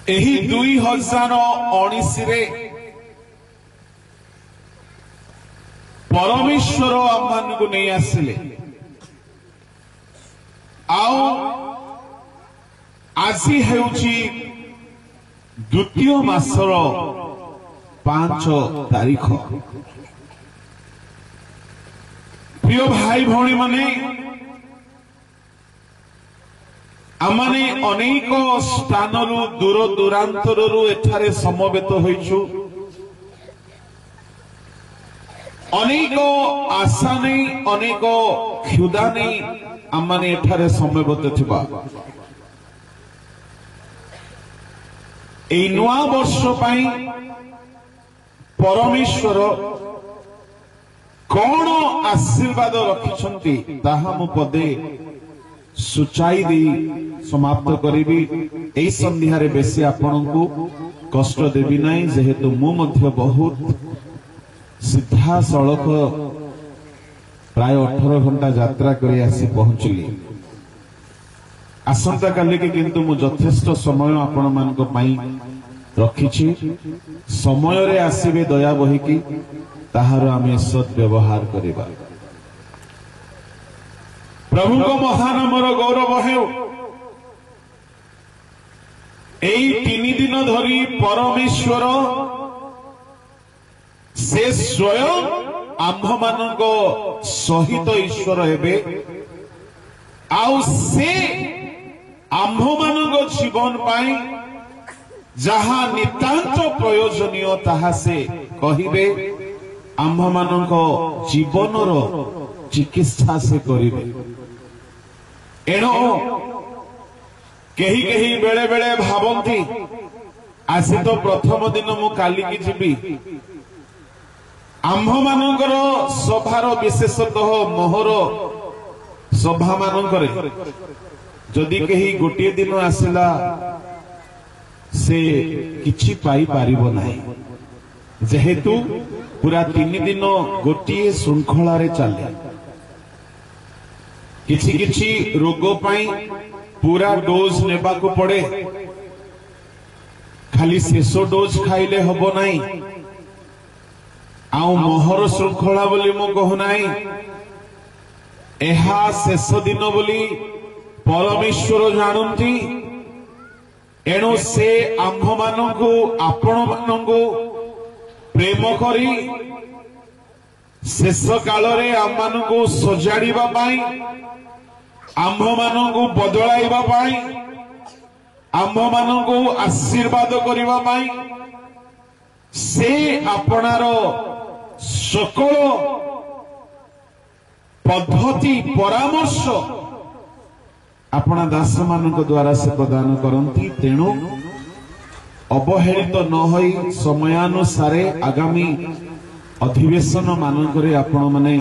ଏହି 2019 परमेश्वर आम को नहीं आसिले आज हेउची द्वितीय मासर 5 तारीख। प्रिय भाई भौणी माने आमने अनेक स्थानरू दूर दूरांतररू एठारे समवेत होइछु। अनेक आशा नहीं अनेक क्षुदा नहीं आमने एठारे समवेत थिबा एई नुआ वर्ष पाई परमेश्वर कौन आशीर्वाद रखिछंती ताहा मु पदे सुचाई दी समाप्त करिबी। एई संध्यारे बेसी आपनकु कष्ट देबी नाही जेहेतु मु मध्य बहुत सीधा सड़क प्राय 18 घंटा यात्रा करी आसी पहुंचली। आसंता काली के किंतु मु यथेष्ट समय आपण मान को पाई रखिछि। समय रे आसीबे दया बहिकी ताहार आमे सद व्यवहार करिबा। प्रभु को महानामर गौरव हेउ। एई 3 दिन धरी परमेश्वर से स्वयं आम्भ मानक सहित ईश्वर हेबे आउ से आम्भ मानक जीवन पाई जहा नितांत प्रयोजनीय ताहा से कहिबे आम्भ मानक जीवनर चिकित्सा से करिबे। एणो केही केही बेले बेले भावंती आसी तो प्रथम दिन मु काली की जीवी आम्भ मानकर सभार विशेषतः मोहर सभा मानकर जदि कहीं गोटे दिन आसला से किछि पाई पारिबो नाही जेहेतु पूरा 3 दिन गोटे श्रृंखला रे चले। किछि किछि रोग पाई पूरा डोज नेबा को पड़े। खाली शेष डोज खाइले हबो नाही। आउ मोहर श्रृंखला बोली मु कहू नाही एहा शेष दिन बोली परमेश्वर जानती। एणु से आम्भ मानकु आपण मानकु प्रेम करी शेष काल रे आम मानकु सजाड़िबा पाई आम्भ मानकु बदलाइबा पाई आम्भ मानकु आशीर्वाद करिबा पाई से आपणार सकल पद्धति परामर्श अपना दास मानक द्वारा से प्रदान करती। तेणु अवहेलित न होई समयानुसारे आगामी अधिवेशन मानकरे आपण माने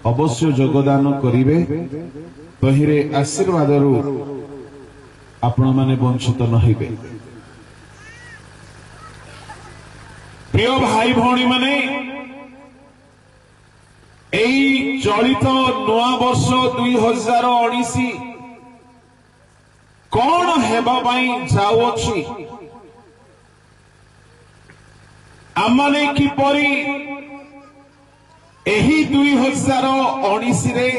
अवश्य योगदान करिवे। तहिरे आशीर्वादरू आपण माने वंचित न होइबे। प्रिय भाई भौणी माने एई चलित नुआ वर्ष 2019 कौन हेबा पाई जाउछि आमने किपरि एही 2019 रे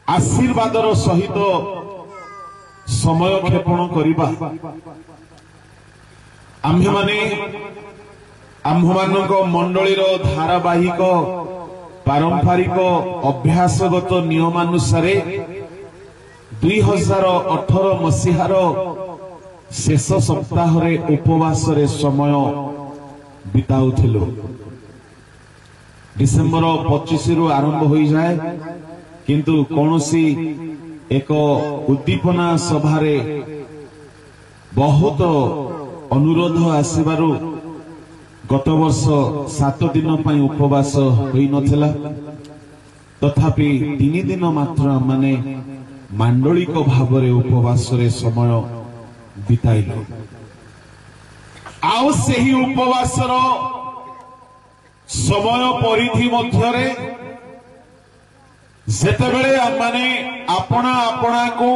आशीर्वादर सहित समय क्षेपण करिबा। आम्भे माने आम्भमानक मंडलीर धारावाहिक पारंपरिक अभ्यासगत नियमानुसारे 2018 मसीहार शेष सप्ताह रे उपवास रे समय बिताउथिलु। डिसेंबर 25 रु आरंभ होई जाए किंतु कोनोसी एक उद्दीपना सभारे बहुत अनुरोध आसीबारु गत वर्ष 7 दिन पाई उपवास होई नथिला। तथापि 3 दिन मात्र माने मांडलिक भाव रे उपवास रे समय बिताइलु। आउ सेही उपवास रो समय परिधि मध्यरे जेतेबेले माने आपणा आपणा को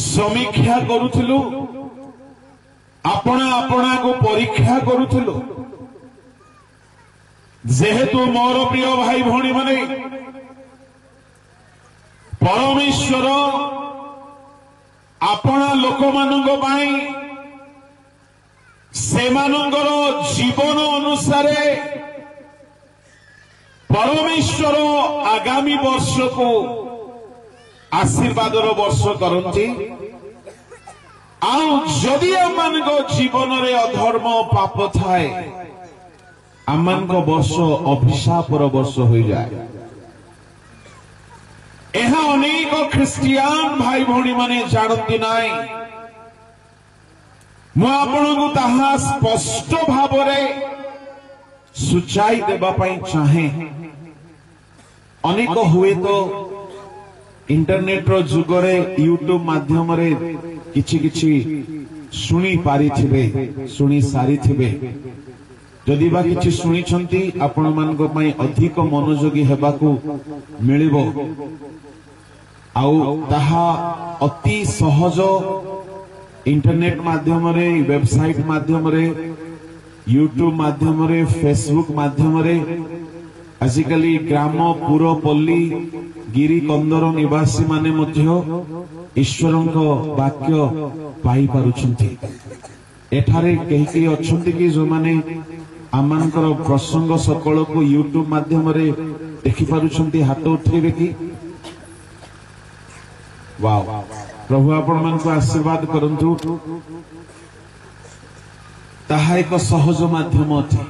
समीक्षा करुथिलु अपना अपना को परीक्षा करुथिलु जेहेतु मोर प्रिय भाई भौणी माने परमेश्वर अपना लोक मानक पाई सेमानंगर जीवन अनुसारे परमेश्वर आगामी वर्ष को आशीर्वादर वर्ष करती आदि आम जीवन रे अधर्म पाप थाए आम वर्ष अभिशापर वर्ष हो जाए। यह अनेक ख्रिस्टियान भाई भौणी माने जानती नाई मु आपनको ताहा स्पष्ट भाव सूचाई देबा पाई चाहे। अनेक हुए तो इंटरनेट रो जुगरे यूट्यूब माध्यम रे किछि किछि सुनी पारी थिबे सुनी सारी थिबे जदि बा किछि सुनी छंती आपण मानको पई अधिक मनोयोगी हेबाकू मिलिबो आउ ताहा अति सहज इंटरनेट माध्यम रे वेबसाइट माध्यम रे यूट्यूब माध्यम रे फेसबुक माध्यम रे आजिकली ग्राम पुर पल्ली गिरी कंदर निवासी माने मध्य ईश्वरंको वाक्य पाई पारुछंती। एठारे केही केही अछंती कि जो माने आमानकर प्रसंग सकल को यूट्यूब माध्यम रे देखि पारुछंती हाथ उठेबे कि वाव प्रभु आपण मान को आशीर्वाद करंतु ताहा एक सहज माध्यम अछि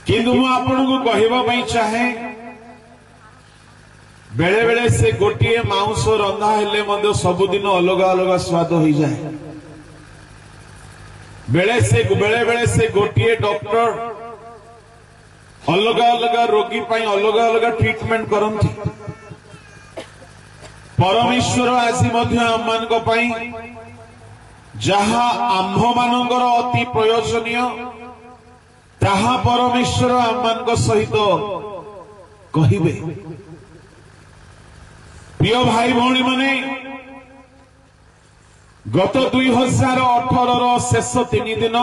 किंतु मु आपण को कहबा पई चाहे बेले बेले से गोटिए मांस रंधा हेले मध्य सबुदिन अलग अलग स्वाद हो जाए। बेले बेले से गोटिए डॉक्टर अलग अलग रोगी पई अलग अलग ट्रीटमेंट करंती। परमेश्वर आसी मध्य आममानक पई जहा आम्भ मानकर अति प्रयोजनीय ताहा परमेश्वर आममानक सहित कहिबे। प्रिय भाई भौणी माने गत 2018 शेष 3 दिन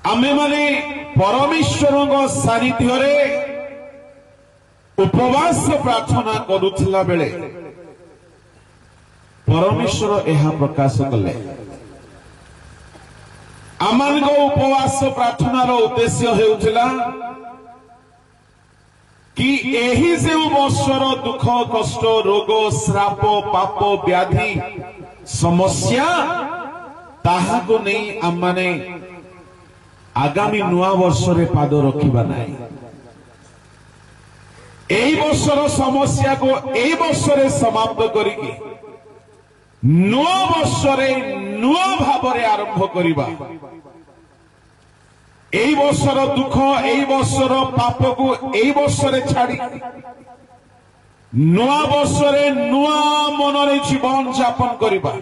आमे माने परमेश्वर सानिध्य रे उपवास प्रार्थना करुथिला बेले परमेश्वर एहा प्रकाश कले। आमान उपवास प्रार्थनार उद्देश्य हेउथिला कि एही से वर्षर दुख कष्ट रोग श्राप पाप व्याधि समस्या ताहा को नहीं आम माने आगामी नुआ वर्ष रे पाद रखिबा नाही। एही वर्षर समस्या को एही वर्ष रे समाप्त करिके नुआ वर्ष रे नुआ भाव रे आरंभ करिबा। एही वर्षर दुख एही वर्षर पाप को एही वर्ष रे छाड़ी नुआ वर्ष रे नुआ मन रे जीवन यापन करिबा।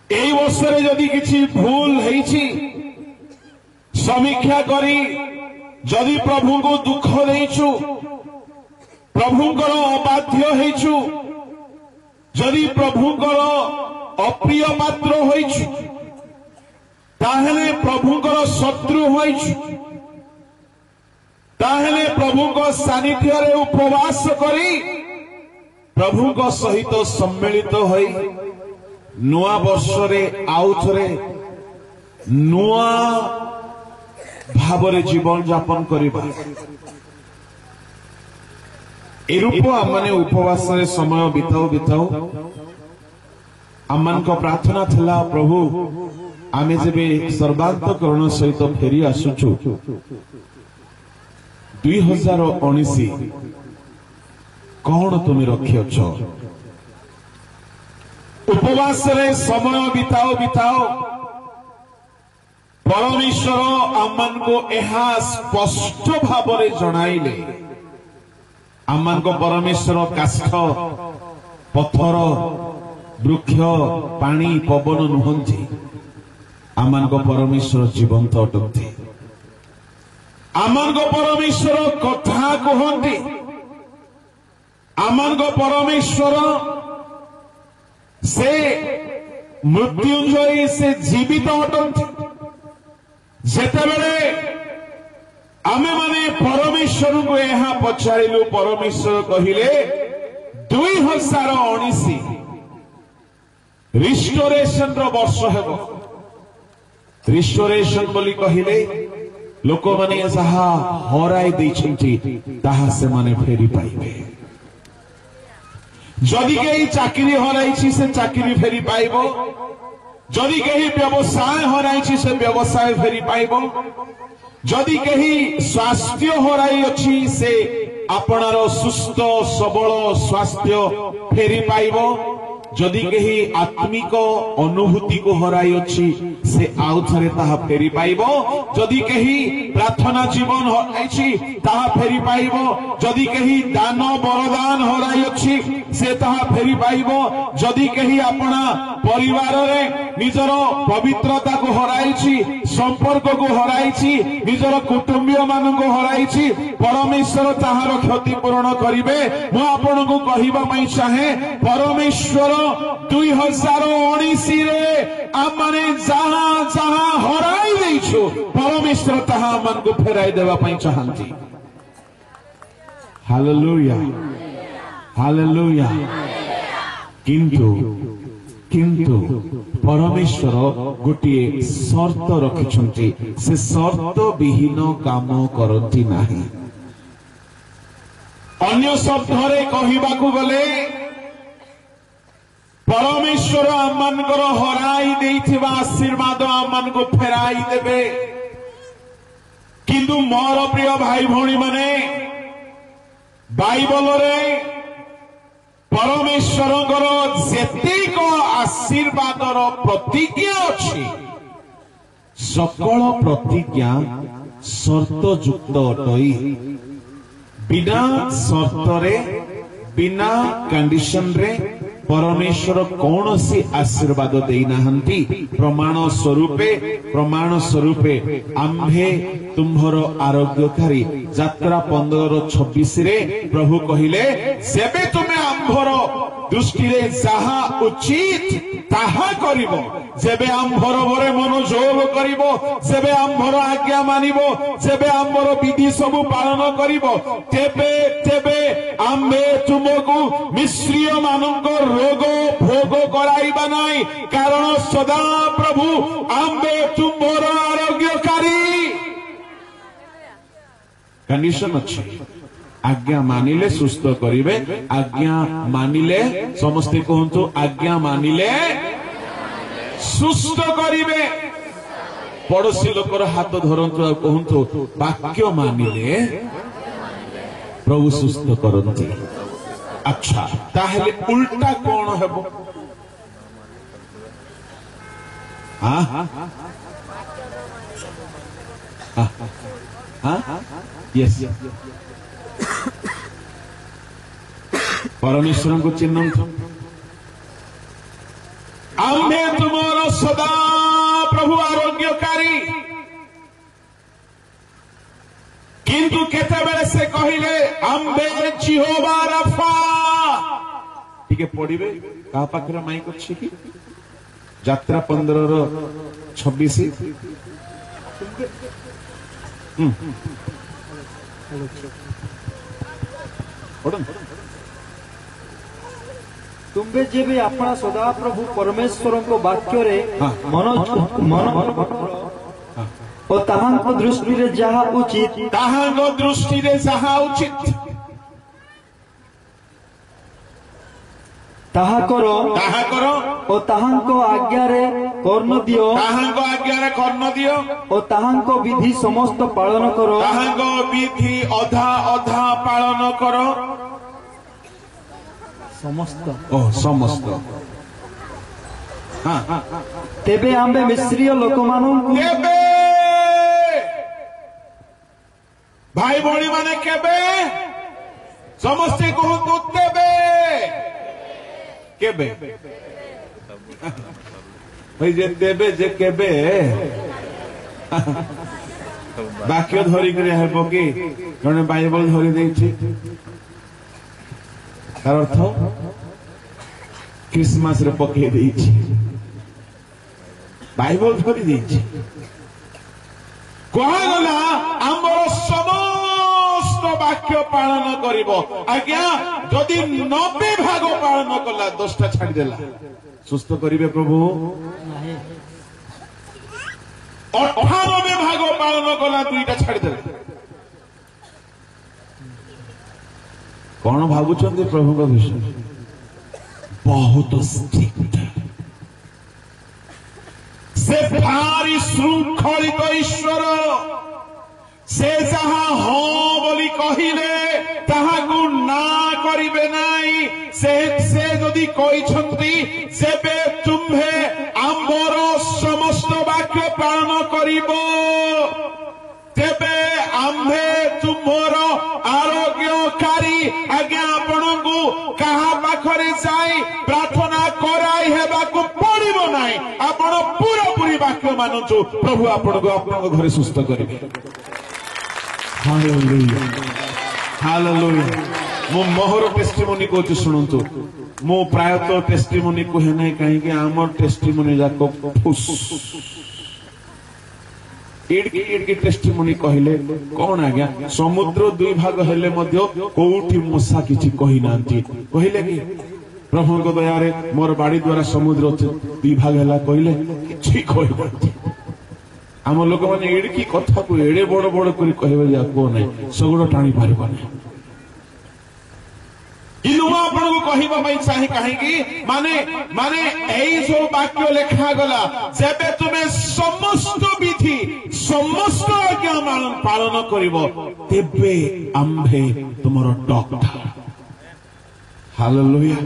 एही वर्ष रे जदि किछि भूल हेछि समीक्षा करी जदि प्रभु को दुख देइछु प्रभुंकर अबाध्य हेछु जदि प्रभुंकर अप्रिय पात्र होइछु ताहेले प्रभुंकर शत्रु होइछु ताहेले प्रभुंकर सानिध्य रे उपवास करी प्रभुंक सहित सम्मिलित होई नुआ वर्ष रे आउ थरे नुआ भावरे जीवन यापन करिबा। ए रूप आमने उपवास रे समय बिताओ बिताओ आमन को प्रार्थना थला प्रभु आमे जेबे सर्वांतकरण सहित फेरी आसुछु 2019 कौन तुम रखियछ उपवास रे समय बिताओ बिताओ परमेश्वर आमन को एहा स्पष्ट भाव रे जणाइले। आमन को परमेश्वर काष्ठ पत्थर वृक्ष पानी पवन नुहंती आमन को परमेश्वर जीवंत अटकते। आमन को परमेश्वर कथा कहते आमन को परमेश्वर से मृत्युंजयी से जीवित अटंती जेतेबेले आमे माने परमेश्वर को यहाँ पचारिलु परमेश्वर कहिले 2019 रिस्टोरेशन रो वर्ष हेबो रिस्टोरेशन बोली कहिले लोक माने जहा हराई दैछंती ताहा से माने फेरी पाइबे जदि कहीं चाकरी हराई से चाकरी फेरी पाइबो जदि कहीं व्यवसाय हराई से व्यवसाय फेरी पाइबो जदि कहीं स्वास्थ्य हराई अच्छी से आपणार सुस्थ सबल स्वास्थ्य फेरी पाइबो जदि कहीं आत्मिक अनुभूति को हराई अच्छी से आउ थरे ताहा फेरी पाइबो जदि कहीं प्रार्थना जीवन हराई ताहा फेरी पाइबो जदि कहीं दान बरदान हराई अच्छी से ताहा फेरी पाइबो जदि कहीं अपना परिवार रे निजर पवित्रता को हराई संपर्क को हराई निजर कुटुंबीय मान को हराई परमेश्वर ताहार क्षतिपूरण करिवे मु आपन को कहिबा पई चाहे परमेश्वर 2019 रे आमने जहां जहां हराई दैछु परमेश्वर ताहा मन को फेराई देबा पई चाहंती हालेलुया हालेलुया किंतु किंतु परमेश्वर गोटे शर्त रखिछंती से शर्त विहीन काम करती नाही अन्य शब्द रे कहिबाकू गले परमेश्वर आमनकर हराई देइथिबा आशीर्वाद आमन को फेराई देबे किंतु मोर प्रिय भाई भौणी माने बाइबल रे परमेश्वर जेतिक आशीर्वादर प्रतिज्ञा अच्छी सकल प्रतिज्ञा शर्तयुक्त अटई बिना शर्त रे बिना कंडीशन रे परमेश्वर कौन सी आशीर्वाद देना प्रमाण स्वरूपे आम्भे तुम्भर आरोग्यकारी यात्रा 15-26 रे प्रभु कहिले सेबे तुमे आम्भर दृष्टि रे जहा उचित ताहा करिवो जेबे आम्भर बरे मनोयोग करिवो जेबे आम्भर आज्ञा मानिवो जेबे आम्भर विधि सब पालन करिवो तेबे तेबे आम्भे तुमको मिश्रीय मानक रोग भोग कराइबा नाई कारण सदा प्रभु आम्भे तुमर आरोग्यकारी कंडीशन अच्छी आज्ञा मानिले सुस्थ करिवे आज्ञा मानिले समस्ते कहंतु आज्ञा मानिले सुस्थ करिवे पड़ोसी लोकर हाथ धरंतु आ कहंतु वाक्य मानिले प्रभु सुस्थ करंती अच्छा ताहले उल्टा कौन हेबो हां हां यस परमेश्वर को चिन्ह आम्भे तुमर सदा प्रभु आरोग्यकारी किंतु केते बेले से कहिले आम्भे जिहोवा राफा ठीक है पढ़िबे का पाखरे माइक अछि कि यात्रा 15-26 तुम्बे जेबे अपना सदा प्रभु परमेश्वर को वाक्य रे मन और ताहांको दृष्टि रे जहा उचित ताहांको दृष्टि रे जहा उचित ताहा करो और ताहांको आज्ञा रे कर्ण दियो ताहांको आज्ञा रे कर्ण दियो और ताहांको विधि समस्त पालन करो ताहांको विधि अधा अधा पालन करो समस्त हाँ तेबे आम्बे मिश्रीय लोक मानू केबे भाई भौणी माने केबे समस्ते कहतु तेबे केबे भाई जे तेबे जे केबे वाक्य धरिक हेब कि जड़े बाइबल धरी देछि तार अर्थ क्रिसमस रे पके देइछि बाइबल धरी देइछि कहला आमर समस्त वाक्य पालन करिवो आज्ञा जदि 90 भाग पालन कला 10टा छाड़ी देला सुस्त करिवे प्रभु 98 भाग पालन कला 2टा छाड़ी देला कौन भावुचंदी प्रभु का विषय बहुत स्ट्रिक्ट से भारी श्रृंखलित ईश्वर से जहा हाँ बोली कहिले ताहाकु ना करिबे नाई से जदि कहिसंती सेबे तुम्हे आम्बर समस्त वाक्य पालन करिबो तेबे आम्भे तुमर आरोग्यकारी आज्ञा आपणकु कहा पाखरे जाई प्रार्थना कराई हेबाकु पड़िबो नाही आपण पूरा पूरी वाक्य मानछु प्रभु आपणकु आपन घरे सुस्थ करिबे हालेलुया हालेलुया मो मोहर टेस्टिमोनी को सुनंतु मो प्रायतः टेस्टिमोनी को है नहीं कहीं कि आमर टेस्टिमोनी जाको फुस एडकी टेस्टिमोनी कहले कौन आज्ञा समुद्र 2 भाग हेले मध्य कोउठी मशा किछि कहि नांती कहले कि प्रभु को दया रे मोर बाड़ी द्वारा समुद्र 2 भाग हैला कहले किछि कहि नांती आम लोक माने एडकी कथा को एडे बड़ बड़ करी कहबे या को नै सगुड़ टाणी पारिबो नै इनुमा आपण को कहिबा पई चाहि काहेकि माने एई जो वाक्य लेखा गला जेबे तुमे समस्त विधि समस्त आज्ञा पालन करिवो तेबे आम्भे तुमर डॉक्टर हालेलुया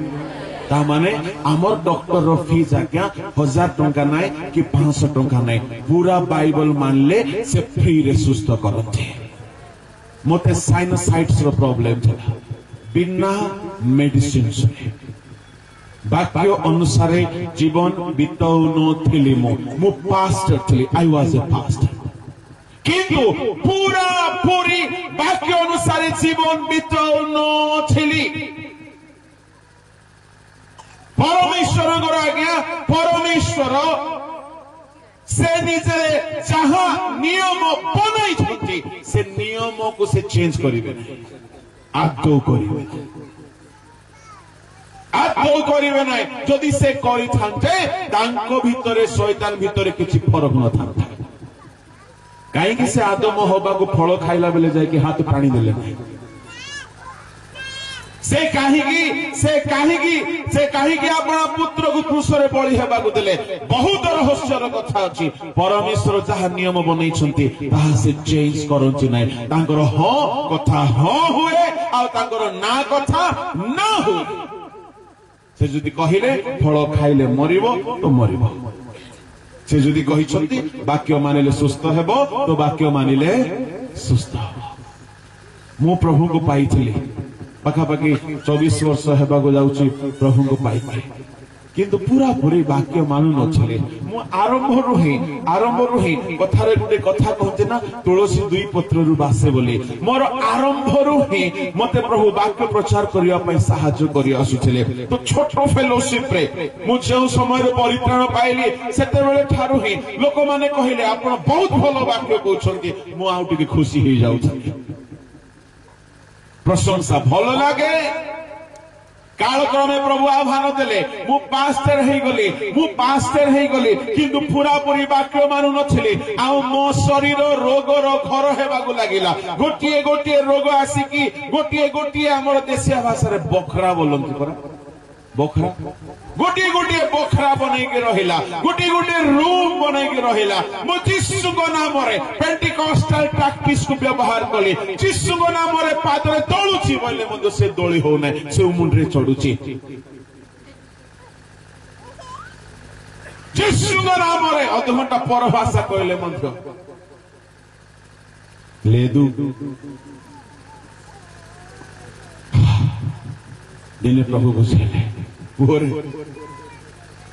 ता माने आमर डॉक्टर रो फीस आज्ञा 1000 टंका नाय कि 500 टंका नाय पूरा बाइबल मानले से फ्री रे सुस्थ करते मोते साइनसाइटिस रो प्रॉब्लम था बिना मेडिसिन वाक्य अनुसार जीवन बिताउनथिली मु पास्टर थी आई वाज ए पास्टर किंतु पूरा पूरी वाक्य अनुसार जीवन बिताउनथिली परमेश्वर आज्ञा परमेश्वर से निजे जहा नियम बनाई से नियम को से चेंज करिवे आदौ करिवे ना जदि से करि थांते तांको भितरे शैतान भितरे किछि फरक न थांता काहे कि से आदम होबा को फल खाइला बेले जाय कि हाथ पानी देले नाही से काहे कि अपना पुत्र को क्रूसरे बळी हेबा को देले बहुत रहस्यर कथा अछि परमेश्वर जहा नियम बनै छथि ताहा से चेंज करंती नै तांकर ह कथा ह हुए आ तांकर ना कथा ना हुए से जदि कहिले फल खाइले मरिबो तो मरिबो से जदि कहि छथि वाक्य मानिले सुस्थ हेबो तो वाक्य मानिले सुस्थ हेबो मो प्रभु को पाइथिले पाखापाखि 24 वर्ष हेबा को जाउची प्रभु को पाई किंतु पूरा पूरी वाक्य मानु नछले मु आरंभ रुहि कथारे गुटे कथा कहते ना तुलसी 2 पत्र रु बासे बोली मोर आरंभ रुहि मते प्रभु वाक्य प्रचार करिया पई सहायता करि आसुथिले तो छोटो फेलोशिप रे मु जे समय रे परित्राण पाइली सेते बेले ठारु ही लोक माने कहिले आपण बहुत भलो वाक्य कहउछंती मु आउटी खुशी हो जाउछी प्रशंसा भल लगे कालक्रमे प्रभु आह्वान देले मु पास्टर हे गली किंतु पूरा पूरी वाक्य मानु नथिले आ मो शरीर रोगर घर हेबागु लागिला गोटिए गोटिए रोग आसिकी गोटिए हमर देशिया भाषा रे बखरा बोलंती परा बखरा गोटिए बखरा बनै के रहिला गोटिए रूम बनै के रहिला मो यीशु को नाम रे पेंटिकॉस्टल प्रैक्टिस को व्यवहार कले यीशु को नाम रे पादरे तळुची बोले मो से दोली हो नै से मुंडरे चढुची यीशु को नाम रे अधघंटा पर भाषा कहले मंत्र लेदु दिने प्रभु बुझेले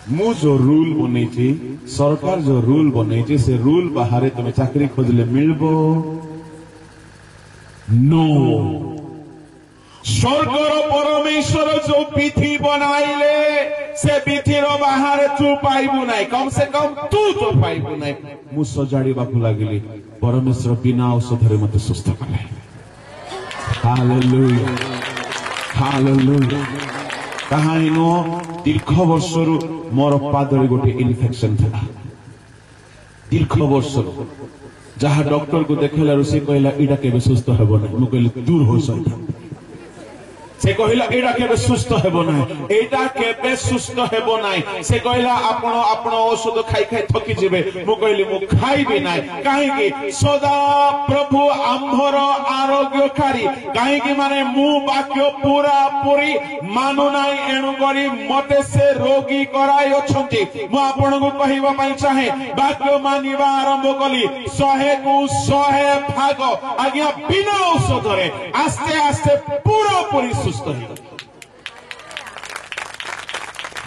मु जो रूल बनै छी सरकार जो रूल बनै छी से रूल बाहर तुम चाकरी खोजले मिलबो नो स्वर्गर परमेश्वर जो विधि बनाइले से विधिर बाहर तू पाइबू ना कम से कम तू तो पाइबू ना मु सजाड़ी बाकू लगिली परमेश्वर बिना औषधरे मते सुस्थ कले हालेलुया हालेलुया कहानी नो दीर्घ वर्षरु मोर पादरे गोटे इन्फेक्शन था दीर्घ वर्षरु जहाँ डॉक्टर को देखला रुसी कहला इडा केबे सुस्थ हेबो ना मु कहली दूर हो सैतान से कहला एडा केबे सुस्थ हेबो ना एडा केबे सुस्थ हेबो ना से कहला आपण आपण औषध खाई खाई थकी जिवे मु कहली मु खाइबे ना काहे कि सदा प्रभु आम्भर आरोग्यकारी काहे कि माने मु वाक्य पूरा पूरी मानु नाही एणु करी मते से रोगी कराई अछंती मु आपण को कहिबा पई चाहे वाक्य मानिबा आरंभ कली 100 को 100 भाग आज्ञा बिना औषधरे आस्ते आस्ते पूरा पूरी सुस्थ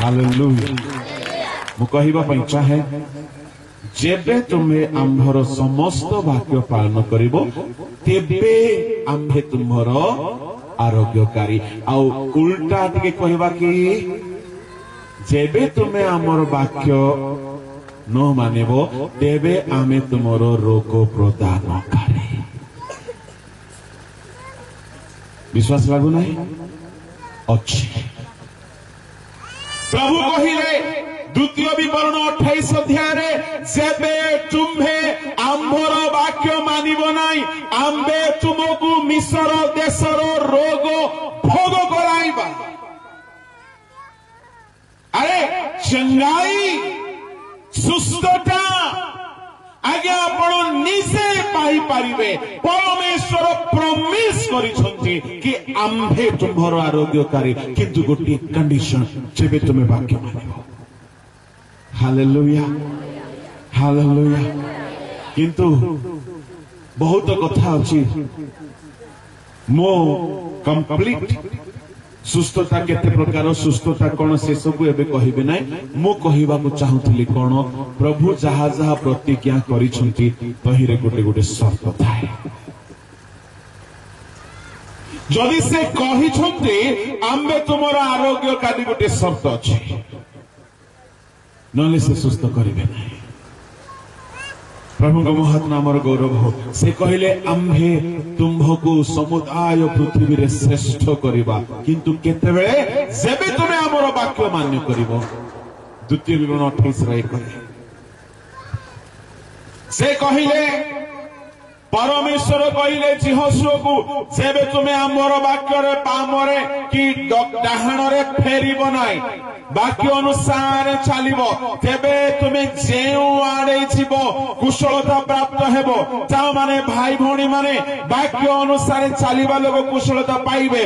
हालेलुया मु कहिबा पई चाहे जेबे तुमे आम्भर समस्त वाक्य पालन करिवो तेबे आम्भे तुमर आरोग्यकारी आ उल्टा टिके कहिबा कि जेबे तुमे आमर वाक्य न मानेबो तेबे आमे तुमर रोग प्रदानकारी विश्वास लागू नहीं अच्छी प्रभु कहिले द्वितीय विवरण 28 अध्याय जेबे तुम्हे आम्भर वाक्य मानिबो नाही आम्बे तुमको मिस्र देशर रोग भोग कराइबा अरे चंगाई सुस्थता आगे आपण निजे पाई पारिबे परमेश्वर प्रॉमिस करिसंती कि आम्भे तुमर आरोग्यकारी किंतु गोटी कंडीशन जेबे तुमे वाक्य मानिबो हालेलुया हालेलुया किंतु बहुत कथा अछि मो कंप्लीट सुस्थता केते प्रकार सुस्थता कोन से सब एबे कहिबे नै मो कहिबा को चाहुतली कोन प्रभु जहा जहा प्रतिज्ञा करिसंती तहिरे गोटे गोटे शर्त थाए जदि से कहिसंती आम्बे तुमर आरोग्य कादी गोटे शर्त अछि नले से सुस्थ करिबे नै प्रभु को महत नामर गौरव हो से कहले आम्भे तुम्भको समुदाय पृथ्वी रे श्रेष्ठ करिबा किंतु केते बेले जेबे तुमे हमर वाक्य मान्य करिवो द्वितीय विवरण 28 रे कहे से कहले परमेश्वर कहले जिहोशुआ को जेबे तुमे हमर वाक्य रे पामरे कि डाहाण रे फेरिबो नाही वाक्य अनुसार चलिबो तेबे तुमे जेउ आड़े जीवो कुशलता प्राप्त हेबो ता माने भाई भौणी माने वाक्य अनुसार चलिबा लोग कुशलता पाइबे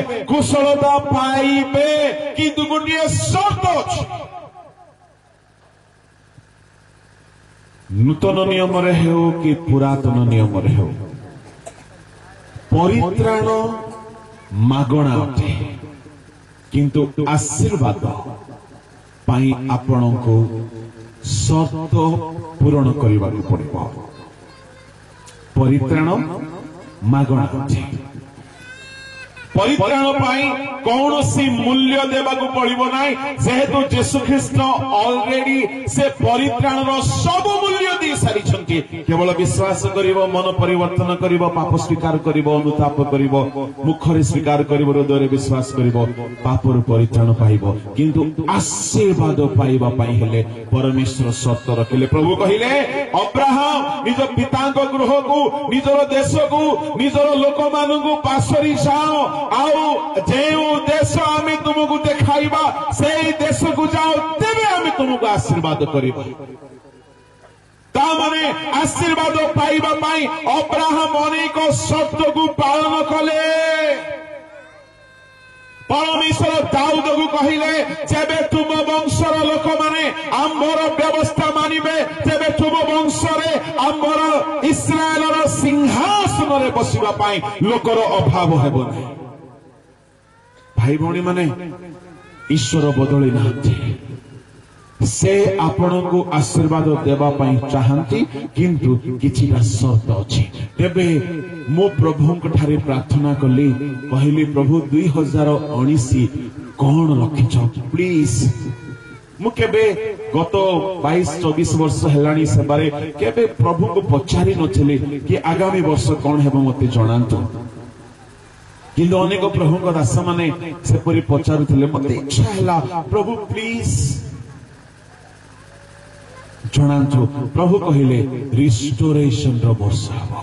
किंतु गोटे शर्त अछि नूतन नियम रे हेउ कि पुरातन नियम रे हेउ परित्राण मागणा अटे किंतु आशीर्वाद पाई आपण को शर्त पूरण करने पड़ो परित्राण मागणा अटे परित्राण पाई कौन सी मूल्य देवाक पड़ो ना जेहेतु जेसु ख्रीष्ट ऑलरेडी से परित्राण सब मूल्य दी सारी केवल विश्वास करिवो मन परिवर्तन करिवो पाप स्वीकार करिवो अनुताप करिवो मुखरे स्वीकार करिवो हृदय विश्वास करिवो पापर परित्राण पाइबो किंतु आशीर्वाद पाइबा पाई हेले परमेश्वर शर्त रखिले प्रभु कहिले अब्राहम निज पितांक गृह को निजर देश को निजर लोक मानू पासरी जाओ आउ जेउ देश आमे तुमको देखाइबा से देश को जाओ तेबे आमे तुमको आशीर्वाद करिबा ता माने आशीर्वाद पाइबा पाई अब्राहम अनेक शर्त को पालन कले परमेश्वर दाऊद को कहिले जेबे तुम वंशर लोक माने आम्भर व्यवस्था मानिबे तेबे तुम वंशरे आम्भर इस्राएलर सिंहासन रे बसिबा पाई लोकर अभाव हेबो नै भाई भौणी माने ईश्वर बदली नाहंती से आपण को आशीर्वाद देवा पाई चाहंती किंतु किछिटा शर्त अछि तेबे मो प्रभु ठारे प्रार्थना कली कहली प्रभु 2019 कौन रखिछ प्लीज मु केबे गत 22-24 वर्ष हेलानी सेबारे केबे प्रभु को पचारि नथिले कि आगामी वर्ष कौन हेबो मते जणांतो किंतु अनेक प्रभु को दास माने सेपरि पचारुथिले मते इच्छा हला प्रभु प्लीज जणांतो प्रभु कहिले रिस्टोरेशन रो वर्ष हबो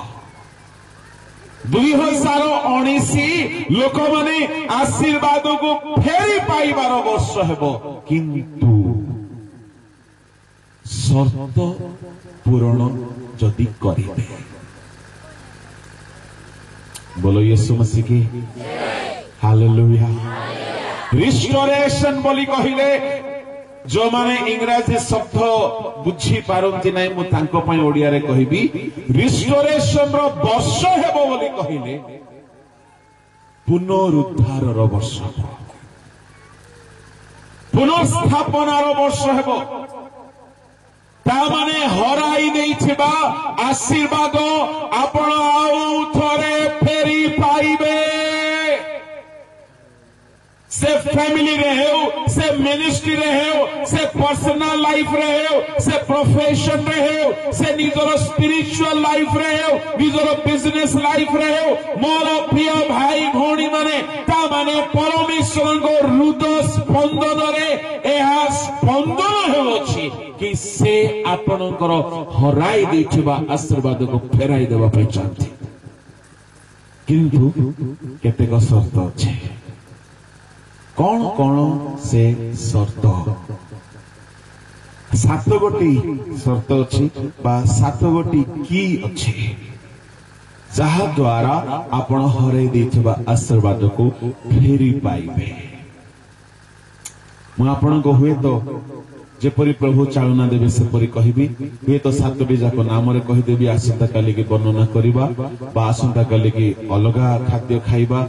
2019 लोक माने आशीर्वाद को फेरी पाइबार वर्ष हेबो किंतु शर्त पूरण जदि करिबे बोलो यीशु मसीह की हालेलुया रिस्टोरेशन बोली कहिले जो माने इंग्रजी शब्द बुझी पारंती नाही मु तांको पई ओडिया रे कहिबी रिस्टोरेशन रो वर्ष हेबो बोली कहिले पुनरुद्धार रो वर्ष पुनर्स्थापना रो वर्ष हेबो ता माने हराई देइथिबा आशीर्वाद आपण आउ थरे फेरी पाइबे से फैमिली रहे हो से मिनिस्ट्री रहे हो से पर्सनल लाइफ रहे हो से प्रोफेशन रहे हो से निजर स्पिरिचुअल लाइफ रहे हो निजर बिजनेस लाइफ रहे हो मोर प्रिय भाई भौणी माने ता माने परमेश्वर को हृदय स्पंदन रे एहा स्पंदन होछि कि से आपनकर हराई देथिबा आशीर्वाद को फेराई देबा पई चाहते किंतु केतेक शर्त अछि कौन कौन से शर्त 7 गोटी शर्त अच्छी 7 गोटी की अच्छी जहा द्वारा आपण हराई देथिबा आशीर्वाद को फेरी पाइबे मु आपण को हुए तो जेपरी प्रभु चालना देवे सेपरी कहबी हुए तो 7 जाक नाम रे कहि देबी आसंता काली के वर्णना करिबा बा आसंता काली के अलगा खाद्य खाइबा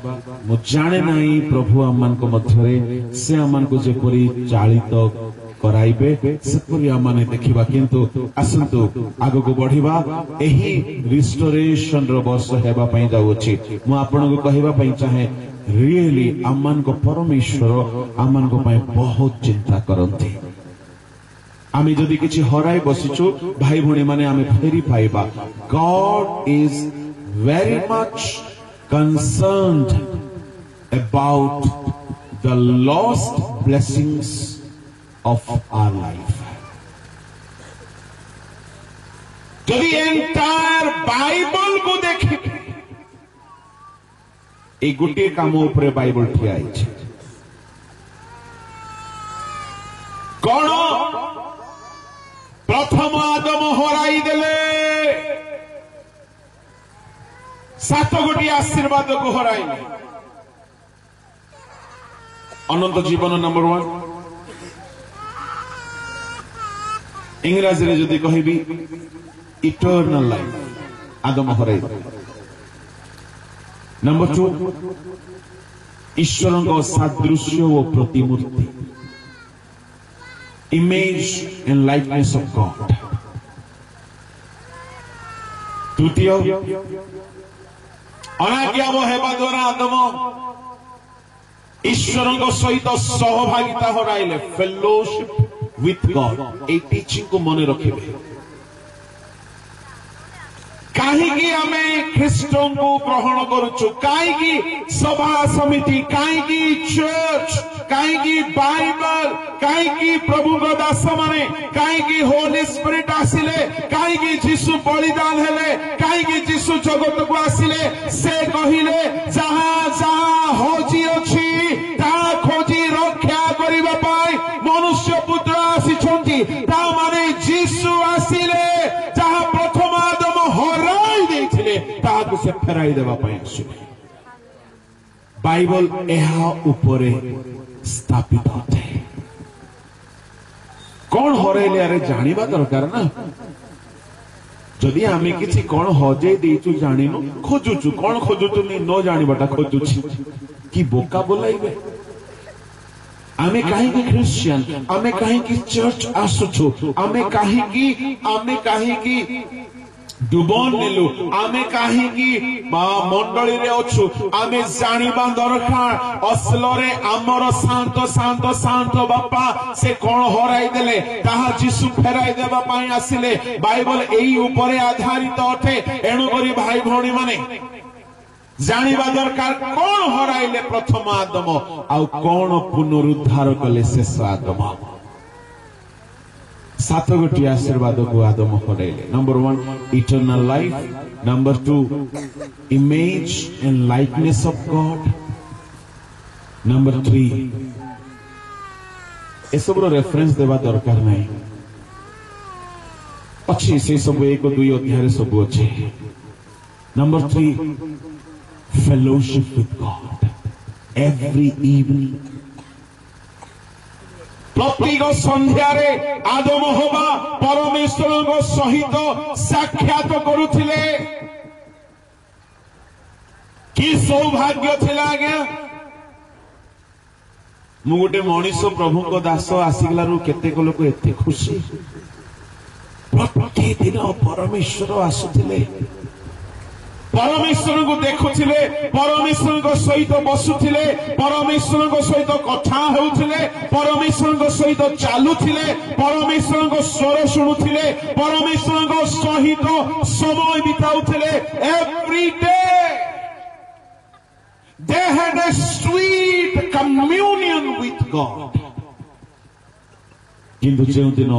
मु जाने नाही प्रभु अम्मान को मध्यरे से अम्मान को जेपरी चालित कराइबे सेपरी अम्माने देखिबा किंतु आसंतु आगो को बढ़िबा एही रिस्टोरेशन रो वर्ष हेबा पई जाउ अछि मु आपण को कहिबा पई चाहे रियली अम्मान को परमेश्वर अम्मान को पई बहुत चिंता करंती आमी जदि किछि हराई बसिछु भाई भणी माने आमे फेरी पाइबा God is very much concerned about the lost blessings of our life जदि एंटायर बाइबल को देखि ए गुटे काम ऊपर बाइबल ठिया आइछ कोन प्रथम आदम हराई देले 7 गोटी आशीर्वाद को हराइले अनंत जीवन नंबर 1 इंग्रजी रे जदि कहिबी इटर्नल लाइफ आदम हराई नंबर 2 ईश्वर को सादृश्य व प्रतिमूर्ति image and likeness of God तृतीय अनाज्ञा हेबा द्वारा आदम ईश्वर सहित सहभागिता हराइले फेलोशिप विथ गॉड ए टीचिंग को मन रखिबे काहेकि आमे ख्रीष्टों को ग्रहण करूछु काहेकि सभा समिति काहेकि चर्च काहेकि बाइबल काहेकि प्रभु को दास माने काहेकि होली स्पिरिट आसिले काहेकि जीसु बलिदान हेले काहेकि जीसु जगत को आसिले से कहिले जहां जहां होजी अछि ता खोजी रक्षा करिबा पाई मनुष्य पुत्र आसिछंती ता माने जीसु आसिले जहां प्रथम आदम हराई देथिले ताकु से फेराई देबा पाई आसिले बाइबल एहा ऊपरे स्थापित होते कौन हरैले अरे जानिबा दरकार ना जदि आमे किछि कौन हजे देचु जानिनु खोजुचु कौन खोजुचु नि न जानिबाटा खोजुछि कि बोका बोलाइबे आमे काहे कि क्रिश्चियन आमे काहे कि चर्च आसुछु आमे काहे कि डुबन नेलु आमे कहीं मंडली रे अच्छु आमे जानिबा दरकार असलरे आमर शांत शांत शांत बापा से कौन हराई देले ताहा जीसु फेराई देबा पई आसिले बाइबल एई ऊपरे आधारित अटे एणु करी भाई भौणी माने जानिबा दरकार कौन हराइले प्रथम आदम आ कौन पुनरुद्धार कले शेष आदम सात गोटी आशीर्वाद को आदम हराइले number 1 eternal life number 2 image and likeness of God number 3 ए सब रेफरेंस देवा दरकार नहीं अच्छी से सब 1-2 अध्याय सब अच्छे number 3 fellowship with God every evening प्रत्येक संध्यारे आदम होबा परमेश्वर सहित साक्षात करुथिले कि सौभाग्य थिला आज्ञा मु गोटे मनीष प्रभु को दास आसिगलारु केतेक लोक एते खुशी प्रतिदिन परमेश्वर आसुथिले परमेश्वर को देखुथिले परमेश्वर को सहित बसुथिले परमेश्वर को सहित कथा होउथिले परमेश्वर को सहित चालुथिले परमेश्वर को स्वर शुणुथिले परमेश्वर को सहित समय बिताउथिले every day they had a sweet communion with God किंतु जे दिन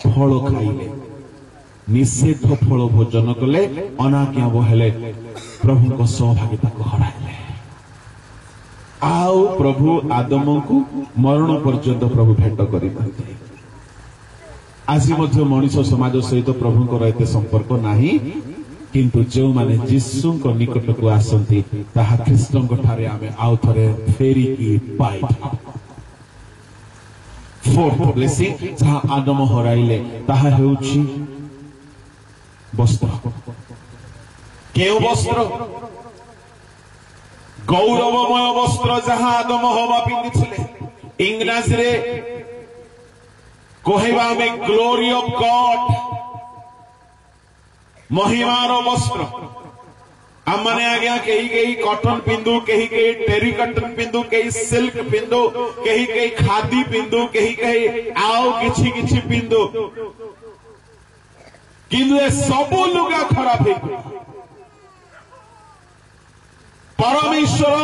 फल खाइले निषेध फल भोजन कले अनाज्ञा बहेले प्रभु को सहभागिता को हराइले आउ प्रभु आदम को मरण पर्यंत प्रभु भेट करिबाते आज मध्य मनीष समाज सहित प्रभु को एते संपर्क नाही किंतु जो माने यीशु को निकट को आसंती ताहा ख्रीष्ट को ठारे आमे आउ थरे फेरी की पाइथा फोर्थ ब्लेसिंग जहां आदम हराइले ताहा हेउची वस्त्र केउ वस्त्र गौरवमय वस्त्र जहां आदम हवा पिंधिथिले इंग्लिश रे कहवा में ग्लोरी ऑफ गॉड महिमार वस्त्र आमने आज्ञा कही कही कॉटन पिंधु कही कही टेरी कॉटन पिंधु कही सिल्क पिंधु कही कही खादी पिंधु कही कही आओ किछि किछि पिंधु किंतु सबु लुगा खराब है परमेश्वर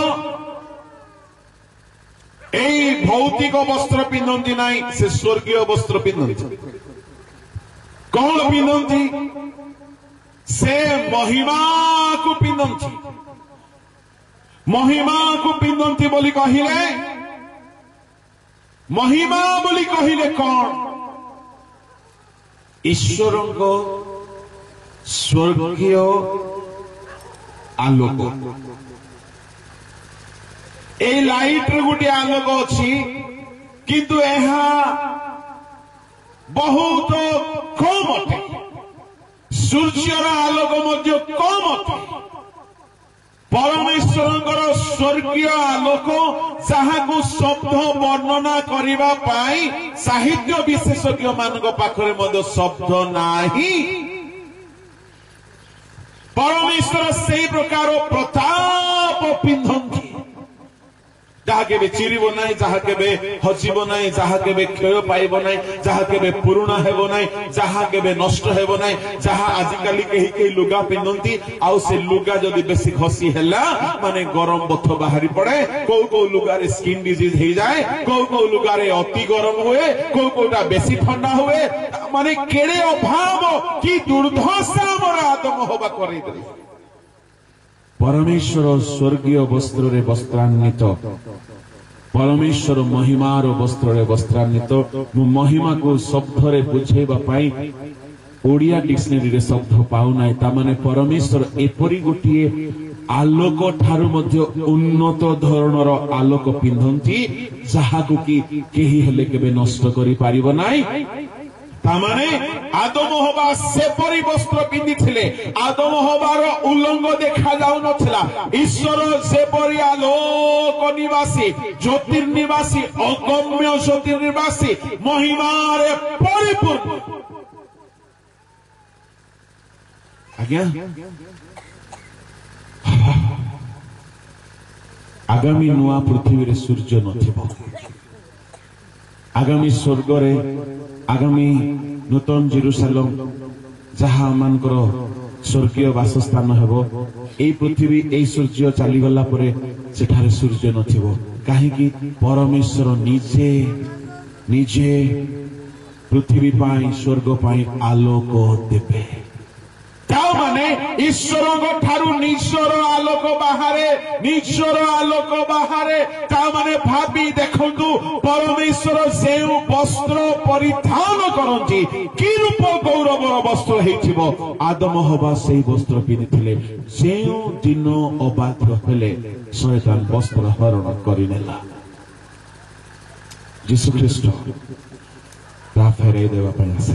एई भौतिक वस्त्र पिंधती नाई से स्वर्गीय वस्त्र पिंधती कौन पिंधती से महिमा को पिंधती महिमा को पिंधती बोली कहिले महिमा बोली कहिले कौन ईश्वर को स्वर्गीय आलोक ए लाइट रे गोटे आलोक अच्छी किंतु यह बहुत कम अटे सूर्यर आलोक मध्य कम अटे परमेश्वर स्वर्गीय आलोक जहां शब्द वर्णना करने पाई साहित्य विशेषज्ञ मान पाखरे मध्य शब्द नाही परमेश्वर से प्रकार प्रताप पिंधती जहा के चिरीब ना जहा के हजिब ना जहा के क्षय पाइब ना जहा के पुरुणा हेब ना जहा के नष्ट हेब ना जहा आजिकल कही लुगा पिंधती आउ से लुगा जदि बेसी खसी हैला माने गरम बथ बाहरी पड़े को लुगारे स्किन डिजीज हो जाए को लुगारे अति गरम हुए कोटा बेसी ठंडा हुए माने केड़े अभाव कि दुर्दशा मोर आदम होबा करै दे परमेश्वर स्वर्गीय वस्त्र रे वस्त्रान्वित परमेश्वर महिमार वस्त्र रे वस्त्रान्वित महिमा को शब्द रे बुझेबा पाई ओडिया डिक्शनरी रे शब्द पाउ नाही ता माने परमेश्वर एपरी गोटिए आलोक ठारू मध्य उन्नत धरणर आलोक पिंधंती जहाकु कि केही हेले केबे नष्ट करि पारिबो नाही तामाने आदम हवा सेपरी वस्त्र पिंधिथिले आदम हवार उल्लंग देखा जाउ नथिला ईश्वर सेपरी आलोक निवासी ज्योतिर्निवासी अगम्य ज्योतिर्निवासी महिमारे परिपूर्ण आज्ञा आगामी नुआ पृथ्वी रे सूर्य नथिबो आगामी स्वर्ग रे आगामी नूतन जेरुसालेम जहा मानकर स्वर्गीय वासस्थान हेबो एई पृथ्वी एई सूर्य चली गला परे सेठारे सूर्य नथिबो काहेकि परमेश्वर निजे निजे पृथ्वी पाई स्वर्ग पाई आलोक देबे माने ईश्वर ठारू निजर आलोक बाहरे माने भावी देखंतु परमेश्वर से वस्त्र परिधान करंती कि रूप गौरवर वस्त्र हेथिबो आदम हवा से वस्त्र पिनिथिले जे दिन अबाध्य हेले शैतान वस्त्र हरण करिनेला यीशु ख्रीष्ट ता फेरै देवा पय आसे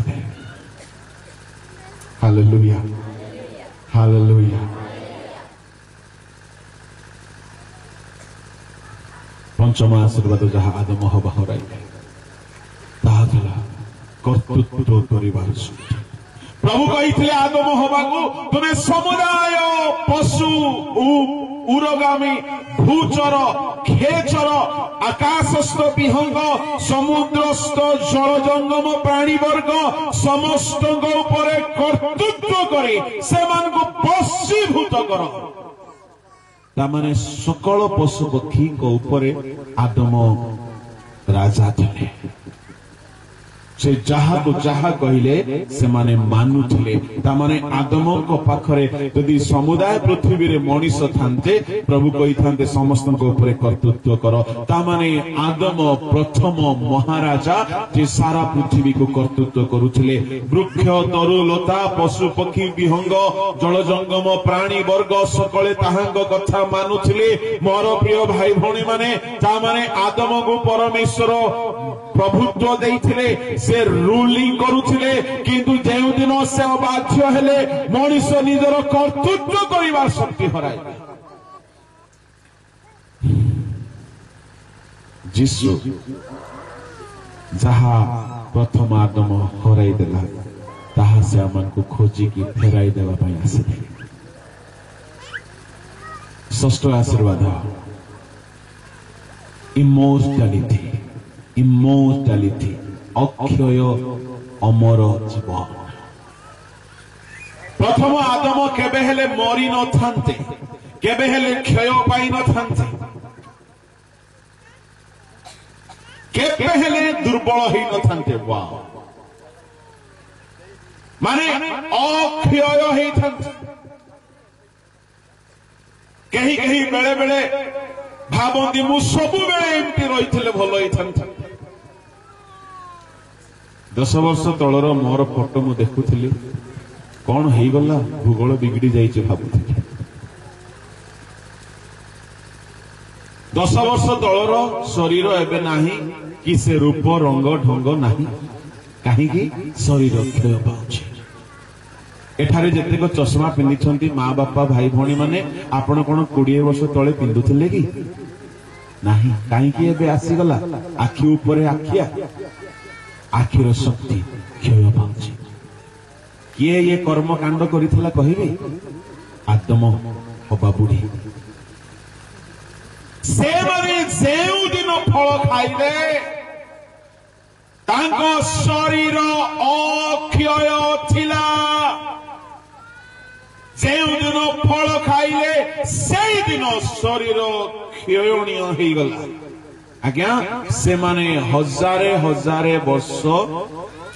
हालेलुया हालेलुया पंचम आशीर्वाद जहाँ आदम हवा हराइले ताहा थिला कर्तृत्व करिबार शक्ति प्रभु कहिथिले आदम हवा को तुमे समुदाय पशु उरगामी भूचर खेचर आकाशस्थ विहंग समुद्रस्थ जल जंगम प्राणी वर्ग समस्त उपरे कर्तृत्व करे सेमान को वशीभूत कर तामाने सकल पशु पक्षी को उपरे आदम राजा थे से जहा को जहा कहले से माने मानुथिले तामाने आदम को पाखरे यदि समुदाय पृथ्वी रे मनीष थांते प्रभु कहि थांते समस्त को ऊपर कर्तृत्व करो तामाने आदम प्रथम महाराजा जे सारा पृथ्वी को कर्तृत्व करुथिले वृक्ष तरु लता पशु पक्षी विहंग जल जंगम प्राणी वर्ग सकले ताहांग कथा मानुथिले मोर प्रिय भाई भणी माने तामाने आदम को परमेश्वर प्रभुत्व देइथिले से रूलिंग करुथिले किंतु जेउ दिन से अबाध्य हेले मनीष निजर कर्तृत्व करिवार शक्ति हराई जीसु जहा प्रथम आदम हराई देला ताहा से आमन को खोजी की फेराई देवा पय आसिले षष्ठ आशीर्वाद इमोर्टालिटी अक्षय अमर जीवन प्रथम आदम केबे हेले मरी न थांते केबे हेले क्षय पाई न थांते केबे हेले दुर्बल ही न थांते वाह माने अक्षय ही थांते कहीं कहीं बेले बेले भावंती मु सबु बेले एमती रहिथिले भलो ही थांते 10 वर्ष तलर मोर फोटो मु देखुली कौन हो गला भूगोल बिगड़ी जाइए भावुली 10 वर्ष तलर शरीर एबे नाही कि से रूप रंग ढंग नाही कहीं शरीर क्षय पाउछि एठारे जेतेक चश्मा पिंधिछंती माँ बापा भाई भौणी माने आपण कोन 20 वर्ष तले पिंधुथिले कि नाही कहीं एबे आसी गला आखि ऊपर आखिया आखिर शक्ति क्षय पाउछि किए ये कर्म कांड करिथिला कहिबे आदम हवा बुढ़ी से माने जेउ दिन फल खाइले तांको शरीर अक्षय थिला जेउ दिन फल खाइले सेई दिन शरीर क्षयणीय हो गला आज्ञा से माने हजारे हजारे वर्ष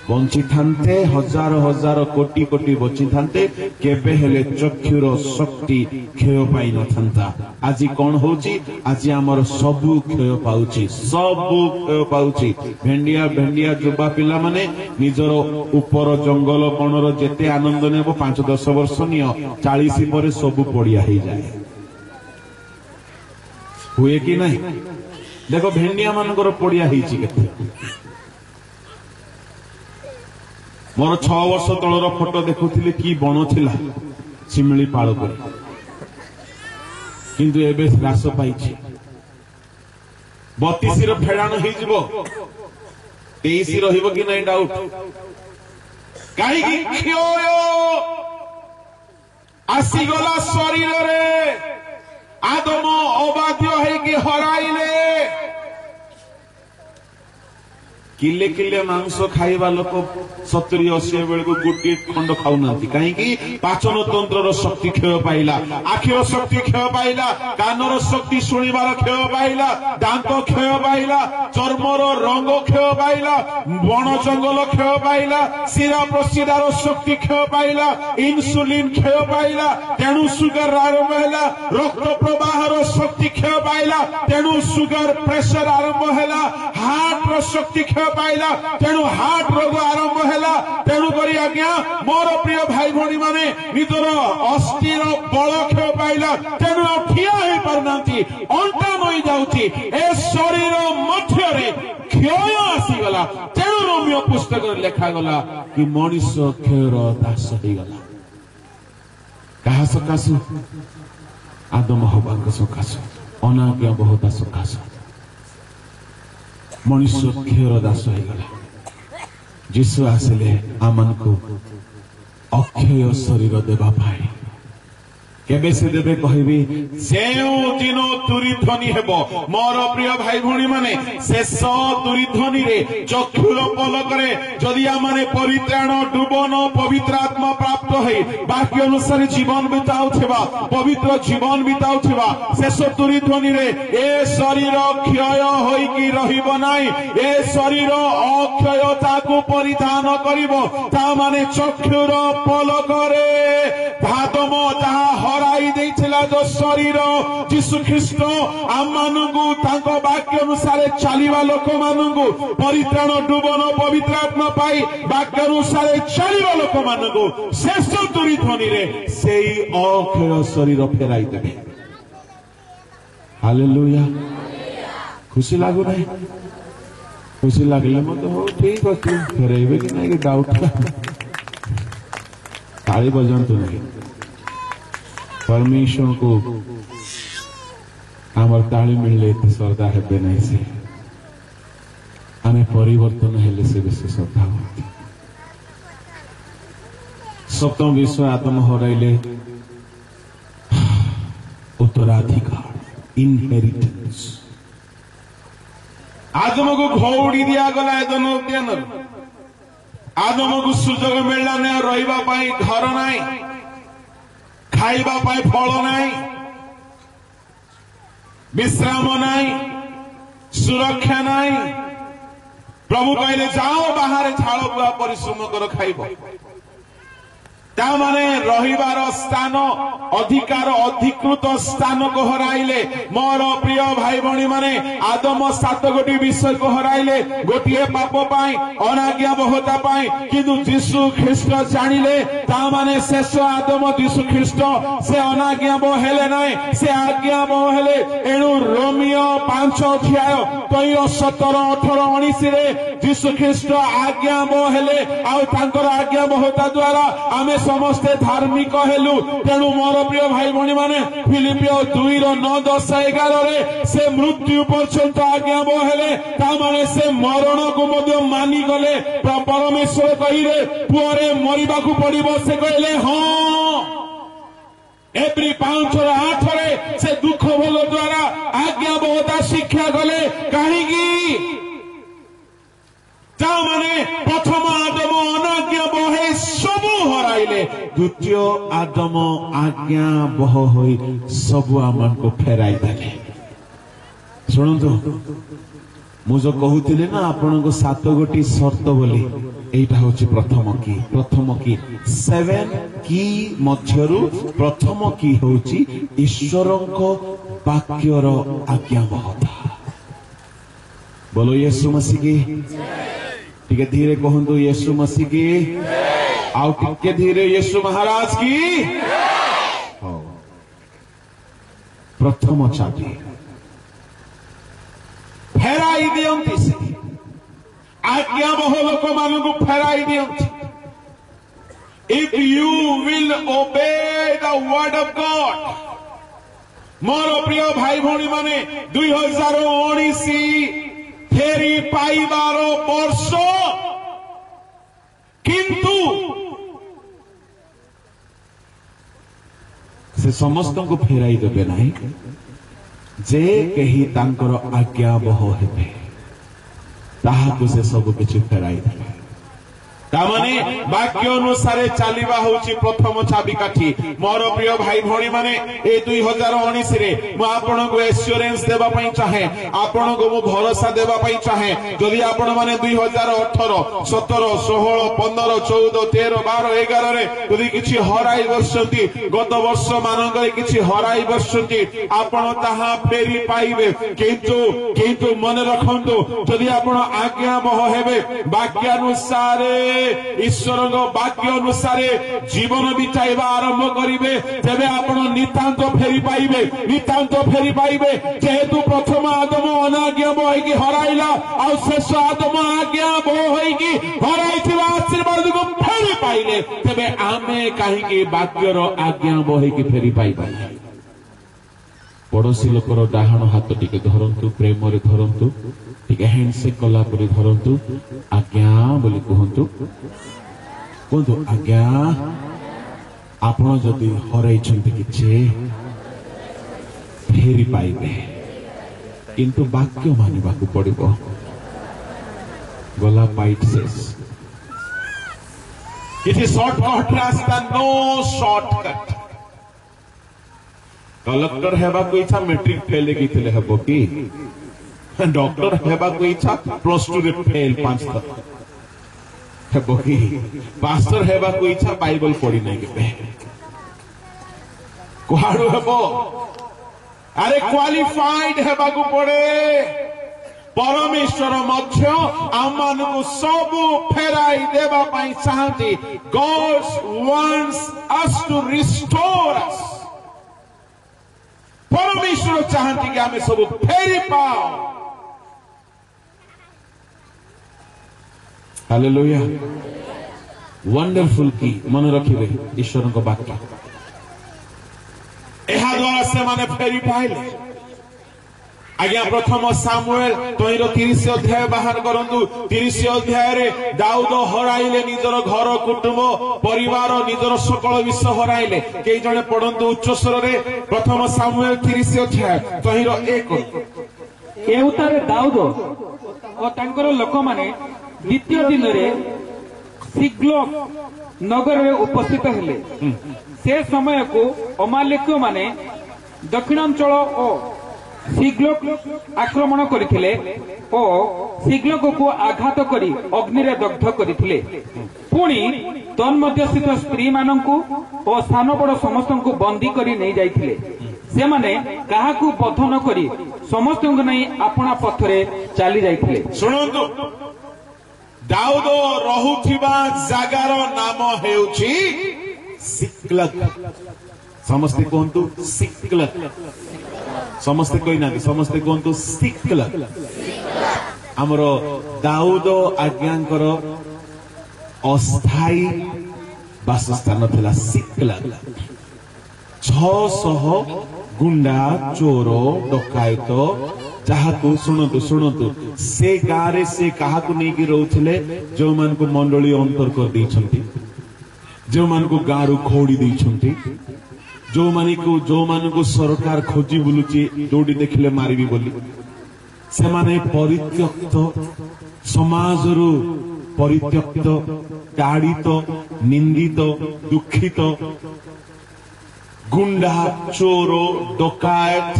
बंची थांते हजार हजार कोटी कोटी बची थांते केबे हेले चक्षुर शक्ति क्षय पाई न थांता आज कौन होची आज आमर सबु क्षय पाउची सबु क्षय पाउची भेंडिया भेंडिया जुबा पिला माने निजर ऊपर जंगल कोणर जेते आनंद नेबो 5-10 वर्ष नियो 40 परे सबु पड़िया हो जाए हुए कि नहीं देखो भेंडिया मानकर पड़िया होईची केते मोर 6 वर्ष तलर फोटो देखुली कि बण थिला शिमिली पाड़ पर किंतु एबे ह्रास पाई 32 रो फेड़ाण हो जिवो 23 रहिबो कि नहीं डाउट कहीं क्षय आसीगला शरीर रे आदम अबाध्य होइकी हराइले किले किले मांस खाइबा लोक 70-80 बेल को गोटे खंड खाऊना कहीं पाचन तंत्र शक्ति क्षय पाइला आखिर शक्ति क्षय पाइला कानर शक्ति शुणिबार क्षय पाइला दांत क्षय पाइला चर्मर रंग क्षय पाइला बण जंगल क्षय पाइला शिरा प्रशिरार शक्ति क्षय पाइला इन्सुलिन क्षय पाइला तेणु सुगर आरंभ है रक्त प्रवाहर शक्ति क्षय पाइला तेणु सुगर प्रेशर आरंभ है हार्ट शक्ति क्षय पाइला तेणु हार्ट रोग आरंभ है तेणु करी आज्ञा मोर प्रिय भाई भौणी माने निजर अस्थिर बल क्षय पाइला तेणु ठिया हो पारना अंटा नई जाऊँगी ए शरीर मध्य क्षय आसीगला तेणु रोमियो पुस्तक लेखागला कि मनीष क्षयर दास होगला क्या सकाशु आदम हवा सकाशु अनाज्ञा बहुता सकाशु मनुष्य क्षयर दास होगला जीशु आसिले आमान को अक्षय शरीर देवा पाए केबे से देवे कहबी दिन दुरीध्वनि हेब मोर प्रिय भाई भौणी माने शेष दुरीध्वनि रे चक्षुर पलकरे जदि आमाने परित्राण डुबन पवित्र आत्मा प्राप्त होई वाक्य अनुसार जीवन बिताउथिबा पवित्र जीवन बिताउथिबा शेष दुरीध्वनि रे ए शरीर क्षय होई कि रहिबो नाही ए शरीर अक्षयता को परिधान करिवो ता माने चक्षुर पलकरे भादम ताहा हराई देइथिला जो शरीर जीशु ख्रीष्ट आमानंगु तांको वाक्य अनुसार चलिबा लोक मानंगु परित्राण डुबन पवित्र आत्मा पाई वाक्य अनुसार चलिबा लोक मानंगु शेष दुरीध्वनि रे सेई अक्षय शरीर फेराई देबे हालेलुया खुशी लागु नाही खुशी लागले मत हो ठीक अछि फेराइबे कि नाही डाउट ताली बजांतु नहीं परमेश्वर को आमर ताली मिलले तो श्रद्धा हेबे नहीं से आमे परिवर्तन हेले से बेसी श्रद्धा होती सप्तम विश्व आत्म हराइले उत्तराधिकार इनहेरिटेंस आदम को घौड़ी दिया गला एदन उद्यान आदम को सुजोग मिलला ने रहिबा पाई घर नाही खाइबा पाई फल नाही विश्राम नाही सुरक्षा नाही प्रभु कहले जाओ बाहर झाड़ बुआ परिश्रम कर खाइब तामाने रहिबार स्थान अधिकार अधिकृत स्थान को हराइले मोर प्रिय भाई भौणी माने आदम 7 गोटी विषय को हराइले गोटिए पाप पाई अनाज्ञा बहुता पाई किंतु जीशु ख्रीष्ट जानिले तामाने शेष आदम जीशु ख्रीष्ट से अनाज्ञा हेले नाही से आज्ञा हेले एणु रोमियो 5 अध्याय 17 18 19 रे जीशु ख्रीष्ट आज्ञा हेले आ तांकर आज्ञा बहुता द्वारा आमे समस्ते धार्मिक हेलु तेणु मोर प्रिय भाई भौणी माने फिलिपियो 2:9-10-11 रे से मृत्यु पर्यंत आज्ञा हेले तामाने से मरण को मध्य मानि गले परमेश्वर कहिले पुअरे मरिबा को पड़िबो से कहले हां एप्रिल 5:8 रे से दुख भोग द्वारा आज्ञा बहुता शिक्षा गले कहीं तामाने प्रथम आदम अनाज्ञा बहे सबु हराइले द्वितीय आदम आज्ञा बह होई सबु आमन को फेराई देले सुनंतु मु जो कहूतिले ना आपन को 7 गोटी शर्त बोली एटा होची प्रथम की 7 की मध्यरु प्रथम की होची ईश्वरको वाक्यर आज्ञा बहता बोलो यीशु मसीह की ठीक है धीरे कहूँ यीशु मसीह की आउ टिके धीरे यीशु महाराज की प्रथम चाबी फेराई दियंती से आज्ञा बहु लोक मान को फेराई दियंती if you will obey the word of God मोर प्रिय भाई भौणी माने 2019 फेरी पाइबार वर्ष किंतु से समस्त को फेराई देबे नहीं जे कही तांकर आज्ञा बह हेबे ताहाकु से सब किछि फेराई देबे तामाने वाक्य अनुसार चलिबा होची प्रथम चाबिकाठी मोर प्रिय भाई भौणी माने ए 2019 रे मु आपन को एश्योरेंस देबा पई चाहे आपन को मु भरोसा देबा पई चाहे जदि आपन माने 2018 17 16 15 14 13 12 11 रे जदि किछि हराई बसंती गत वर्ष मानकरे किछि हराई बसंती आपन ताहा फेरी पाइबे किंतु मन रखंतु जदि आपन आज्ञा बह हेबे वाक्य अनुसार ईश्वर वाक्य अनुसार जीवन बिताइबा आरंभ करिवे तेबे आपण नितांत फेरी पाइबे जेहेतु प्रथम आदम अनाज्ञा बहैकी हराइला आ शेष आदम आज्ञा बहैकी हराइथिबा आशीर्वाद को फेरी पाइले तेबे आमे काहेकि वाक्यर आज्ञा बहैकी फेरी पाइबा पड़ोसी लोकर डाहाण हाथ टिके धरंतु प्रेम रे धरंतु टिके हैंडशेक कला परि धरंतु आज्ञा बोली कहंतु आज्ञा आपण जदि हराइछंती किछे फेरी पाइबे किंतु वाक्य मानिबाकू पड़िबो गला पाइट शेष किछि शॉर्टकट रास्ता नो शॉर्टकट कलेक्टर हेबा को इच्छा मैट्रिक फेल कीथिले हेबो कि डॉक्टर हेबा को इच्छा +2 रे फेल 5 तक हेबो कि पास्टर हेबा को इच्छा बाइबल पढ़ी नै केबे कुहाडू हेबो अरे क्वालिफाइड हेबा को पड़े परमेश्वर मध्य आमान को सब फेराई देबा पई चाहती God wants us to restore us परमेश्वर चाहती कि हमें सब फेरी पाओ हालेलुया वंडरफुल की मन रखिबे ईश्वर को वाक्य एहा द्वारा से माने फेरी पाइले आज्ञा प्रथम सामुएल 30 अध्याय बाहर करंतु 30 अध्याय रे दाऊद हराइले निजर घर कुटुंब परिवार निजर सकल विषय हराइले केई जने पढंतु उच्च स्वर रे प्रथम सामुएल 30 अध्याय 1 एउतारे दाऊद ओ तांकर लोक माने द्वितीय दिन रे सिग्लोग नगर रे उपस्थित हेले से समय को अमालेक्य माने दक्षिणांचल ओ सिग्लोग आक्रमण करथिले ओ सिग्लोग को आघात करी अग्नि रे दग्ध करथिले पुणी तन्मध्य स्थित स्त्री माननकु ओ स्थान बड़ समस्त को बंदी करी नै जाइथिले से माने काहाकू बध न करी समस्त को नै आपना पथरे चली जाइथिले सुनंतु दाऊद रहुथिबा जागार नाम हेउची सिक्लग समस्त कोंतु सिक्लग समस्त कोई ना समस्त कहतु सिक्लग आमर दाऊद आज्ञांकर अस्थायी बासस्थान थिला सिक्लग 600 गुंडा चोर डकायत जहाको शुणतु से गारे से काहाको नहीं कि रोथिले जो मान को मंडली अंतर कर दैछंती जो मान को गारू खोड़ी दैछंती जो मान को सरकार खोजी बुलुची जोड़ी देखिले मारिबी बोली से माने परित्यक्त समाजरु परित्यक्त ताड़ित निंदित दुखित गुंडा चोर डकायत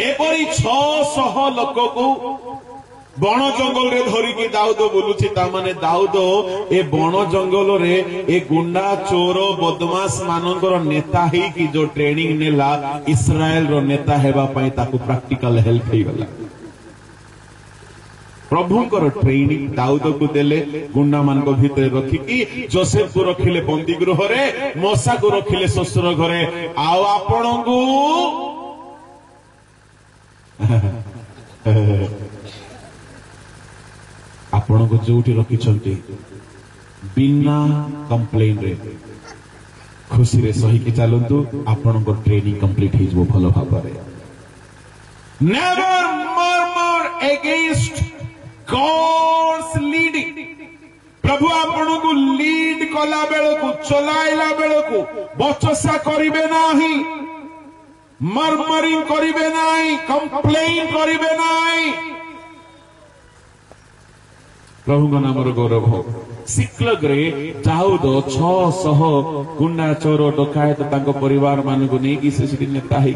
एपरी 600 लोक को बण जंगल रे धरिकी दाऊद बोलुची तामाने दाऊद ए बण जंगल रे ए गुंडा चोर बदमाश मानकर नेता ही की जो ट्रेनिंग नेला इस्राएल रो नेता हेबा पई ताकू प्रैक्टिकल हेल्प हे गला प्रभुकर ट्रेनिंग दाऊद को देले गुंडा मान को भीतर रखिकी जोसेफ को रखिले बंदी गृह रे मोसा को रखिले ससुर घरे आउ आपण को आपण को जोटी रखिछंती बिना कंप्लेन रे खुशी रे सही के चलंतु आपण को ट्रेनिंग कंप्लीट हे जो भलो भाबरे never murmur against God's leading प्रभु आपण को लीड गला बेलू चलाइला बेलू बचसा करिबे नाही, मर्मरिंग करिबे नाही, कंप्लेन करिबे नाही। प्रभु नाम गौरव हो। सिक्लग्रे दाऊद 600 गुंडा चोर डकायत तांको परिवार मान को नहीं से नेता है।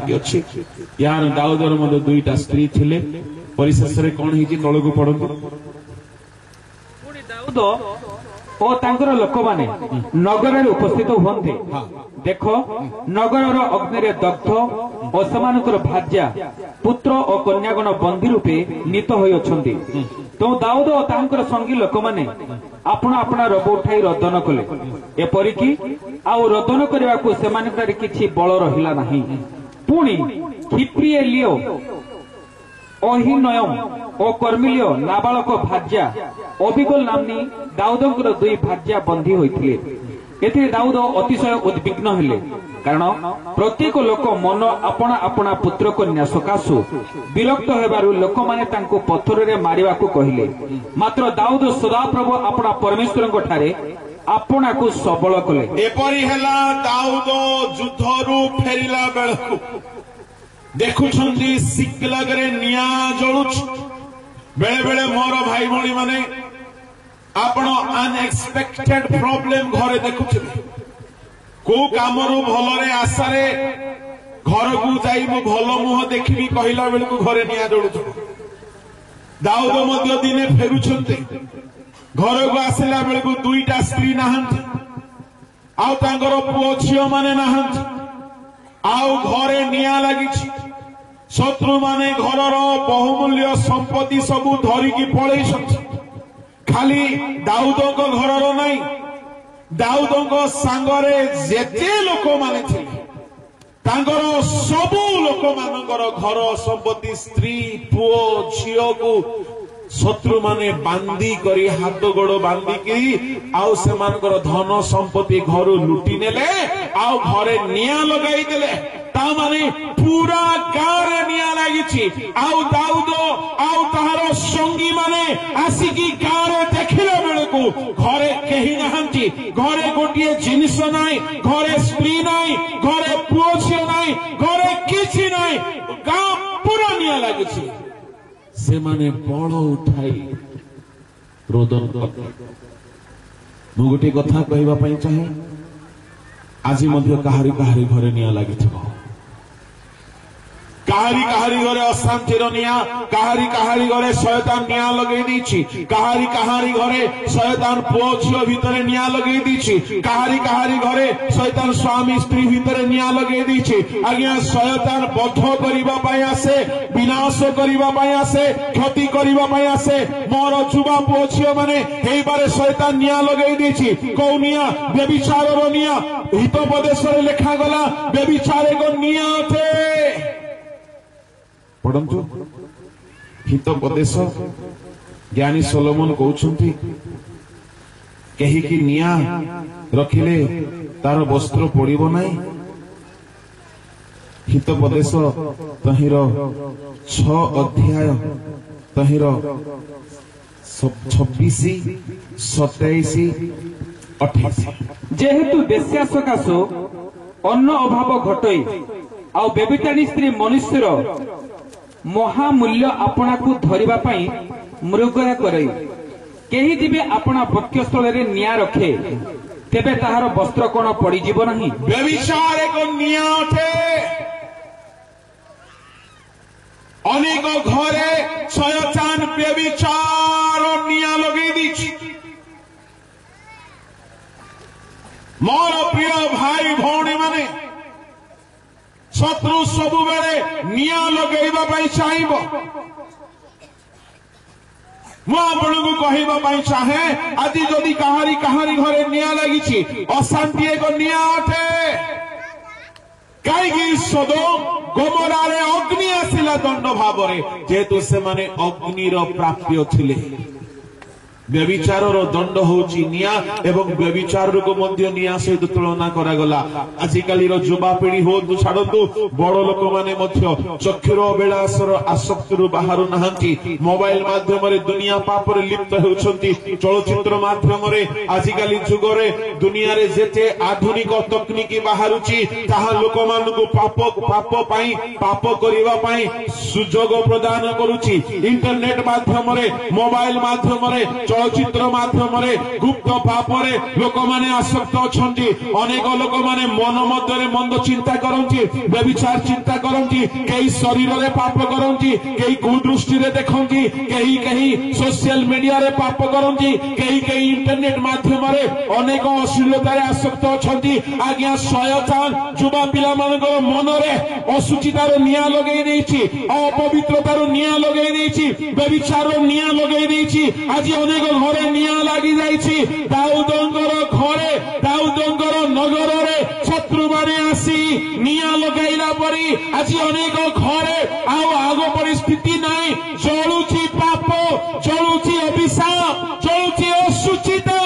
यार दाऊदर मध्य 2टा स्त्री थिले। परिशेष कौन है तौक पड़ू दाऊद ओ तांकर लोक माने नगर उपस्थित हुंते। देख नगर अग्नि दग्ध और सेमानकर भार्या पुत्र और कन्यागण बंदी रूपे नीत होई अछंती। तो दाऊद और तांकर संगी लोक माने अपना अपना रब उठाई रदन कले। एपरिकी आउ रदन करने को सेमानकर किछि बल रहिला नाही। पुणी हिप्रिएलियो अहिनयम और कर्मिलियो नाबालक भार्या अबिगल नामनी दाऊदर 2 भार्या बंदी होइथिले। एथिरे दाऊद अतिशय उद्विग्न हेले, कारण प्रत्येक लोक मन अपना अपना पुत्र कन्या सकाशु विरक्त हेबारु लोक माने तांको पत्थर रे मारिबा को कहिले। मात्र दाऊद सदाप्रभु अपना परमेश्वर ठारे अपना को सबल कले। एपरि हेला दाऊद युद्धरु फेरिला बेलकु देखुछंती सिक्लगरे निया जळुछ। बेले बेले मोर भाई भणी माने आपण अनएक्सपेक्टेड प्रॉब्लम घरे देखुछे। को कामरू भलरे आशारे घर को जाई मो भल मुह देखिबी कहिला बेलकु घरे निया जळुछ। दाऊद मध्य दिने फेरुछंते। घर को आसिला बेलकु 2टा स्त्री नाहंती, आउ तांकर पुओ झियो माने नाहंती, आउ घरे निया लागिछि। शत्रु माने घरर बहुमूल्य संपत्ति सबू धरिकी पळैछंती। खाली दाऊदक घरर नाही, दाऊदक सांगरे जेते लोक माने थिले तांकर सबू लोक मानकर घर संपत्ति स्त्री पुओ झियो को शत्रु माने बांधी करी हाथ गोड़ बांधी की आउ सेमानकर धन संपत्ति घर लुटी नेले, आउ घरे निया लगाई देले। ता माने पूरा गाँव रे निया लागिछि। आउ दाऊद आउ ताहार संगी माने आसिकी गाँव रे देखिले बेलकु घरे केही नाहंती। घरे गोटिए जिनिस नाई, घरे स्त्री नाई, घरे पुओ झियो नाई, घरे किछि नाई, गाँव पूरा निया लागिछि। से माने बड़ उठाई रोदन कले। मु गोटे कथा कहबा पई चाहे, आज मध्य काहारी काहारी घरे निया लागिथिबो। काहारी काहारी घरे अशांतिर निया, काहारी काहारी घरे शयतान निया लगेई दीछि, काहारी काहारी घरे शयतान पुओ झियो भितरे निया लगेई दीछि, काहारी काहारी घरे शयतान स्वामी स्त्री भितरे निया लगेई दीछि। आज्ञा शयतान बद्ध करिबा पई आसे, विनाश करिबा पई आसे, क्षति करिबा पई आसे। मोर जुवा पुओ झियो माने एई बारे शयतान निया लगेई दीछि। को निया? व्यभिचारर निया। हितोपदेश रे लेखा गला व्यभिचार को निया अथे। पढ़ंतु हितोपदेश ज्ञानी सोलोमन कहउछंती कहीं की निया रखिले तार वस्त्र पड़िबो नाही। हितोपदेश तहिर 6 अध्याय तहिर 26, 27, 28। जेहेतु बेश्या सकाशु अन्न अभाव घटई आउ बेबिचारी स्त्री मनुष्यर महामूल्य आपना को धरिबा पई मृगया करई। केही जिबे आपना वक्षस्थल रे निया रखे तेबे ताहार वस्त्र कोन पड़ी जीव नाही। व्यभिचार एक निया उठे। अनेक घरे शयतान व्यभिचार निया लगेई दीछि। मोर प्रिय भाई भौणी माने शत्रु सबु बेले निया लगेइबा पई चाहिबो। मु आपनकु कहिबा पई चाहे आदि जदि काहारी काहारी घरे निया लागिछि अशांति एक निया अटे। काईकि सदोम गोमरारे अग्नि आसिला दंड भावरे जेहेतु से माने अग्निर प्राप्य थिले। व्यभिचारर दंड होची निया एवं व्यभिचार को मध्य निया सहित तुलना करागला आजिकाली युवापीढ़ी हो छाड़ू बड़ लोक माने चक्षुर अभिलाषर आसक्ति बाहर नहांती मोबाइल माध्यम दुनिया पापर लिप्त होती चलचित्र माध्यम आजिकाली जुगरे दुनिया रे जेते आधुनिक तकनीकी बाहरुची ताहा लोक मानकु पाप करिवा पाई सुजोग प्रदान करुची इंटरनेट माध्यम मोबाइल माध्यम चलचित्र माध्यम गुप्त पापरे लोक माने आसक्त अछंती अनेक लोक माने मन मध्य मंद चिंता करंती व्यभिचार चिंता करंती कई शरीर रे पाप करंती कई कुदृष्टि रे देखंती कई सोशल मीडिया रे पाप करंती कई इंटरनेट माध्यम रे अनेक अश्लीलता रे आसक्त अछंती आज्ञा शयतान युवा पिला मानकर मन रे असुचितार निया लगेई देछि अपवित्रतार निया लगेई देछि व्यभिचार निया लगेई देछि आज अनेक घरे निया लगी जाइछि दाऊदंकर घरे दाऊदंकर नगर रे शत्रु माने आसी निया लगाइला परी आज अनेक घरे आग परिस्थिति नाही जळुछि पाप जळुछि अभिशाप जळुछि असुचिता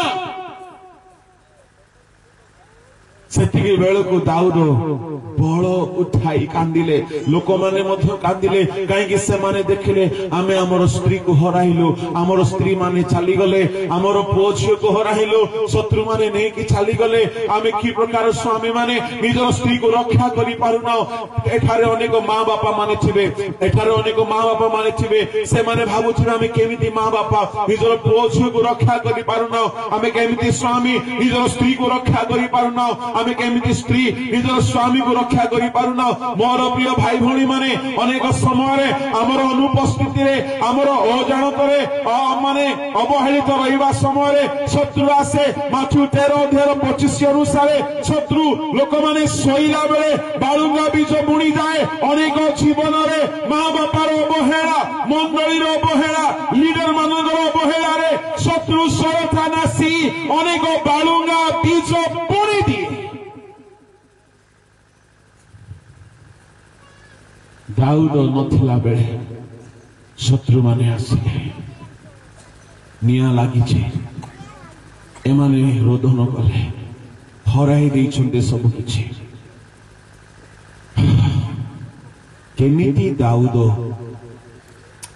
सेतिकी बेलको दाऊद बल उठाई कांदिले लोक माने मध्य कांदिले कहीं से माने देखिले आमे हमर स्त्री को हराइलो हमर स्त्री माने चली गले हमर पुओ झियो को हराइलो शत्रु माने नहीं कि चली गले आमे की प्रकार स्वामी माने निजर स्त्री को रक्षा करि पारुना एठारे अनेक मां बापा माने थिबे एठारे अनेक मां बापा माने थिबे से माने भाबुथिबे आमे केमिति मां बापा निजर पुओ झियो को रक्षा करि पारुना आमे केमिति स्वामी निजर स्त्री को रक्षा करि पारुना आमे केमिति स्त्री निजर स्वामी को रक्षा करि पारुना मोर प्रिय भाई भौणी माने अनेक समय आमर अनुपस्थिति रे आमर अजाणत रे माने अवहेलित रहिबा समय रे शत्रु आसे माथु 13:25 अनुसार शत्रु लोक माने सोइला बेले बालुंगा बीज बुणी जाए अनेक जीवन रे मां बापार अवहेला मंडलीर अवहेला लीडर मानकर अवहेला रे शत्रु शयतान आसी अनेक बालुंगा बीज बुणी दिए दाऊद नथिला बेले शत्रु माने आसिले निया लागिছে एमाने रोदन कले हराई देइछन्ते सब किछि केमिति दाऊद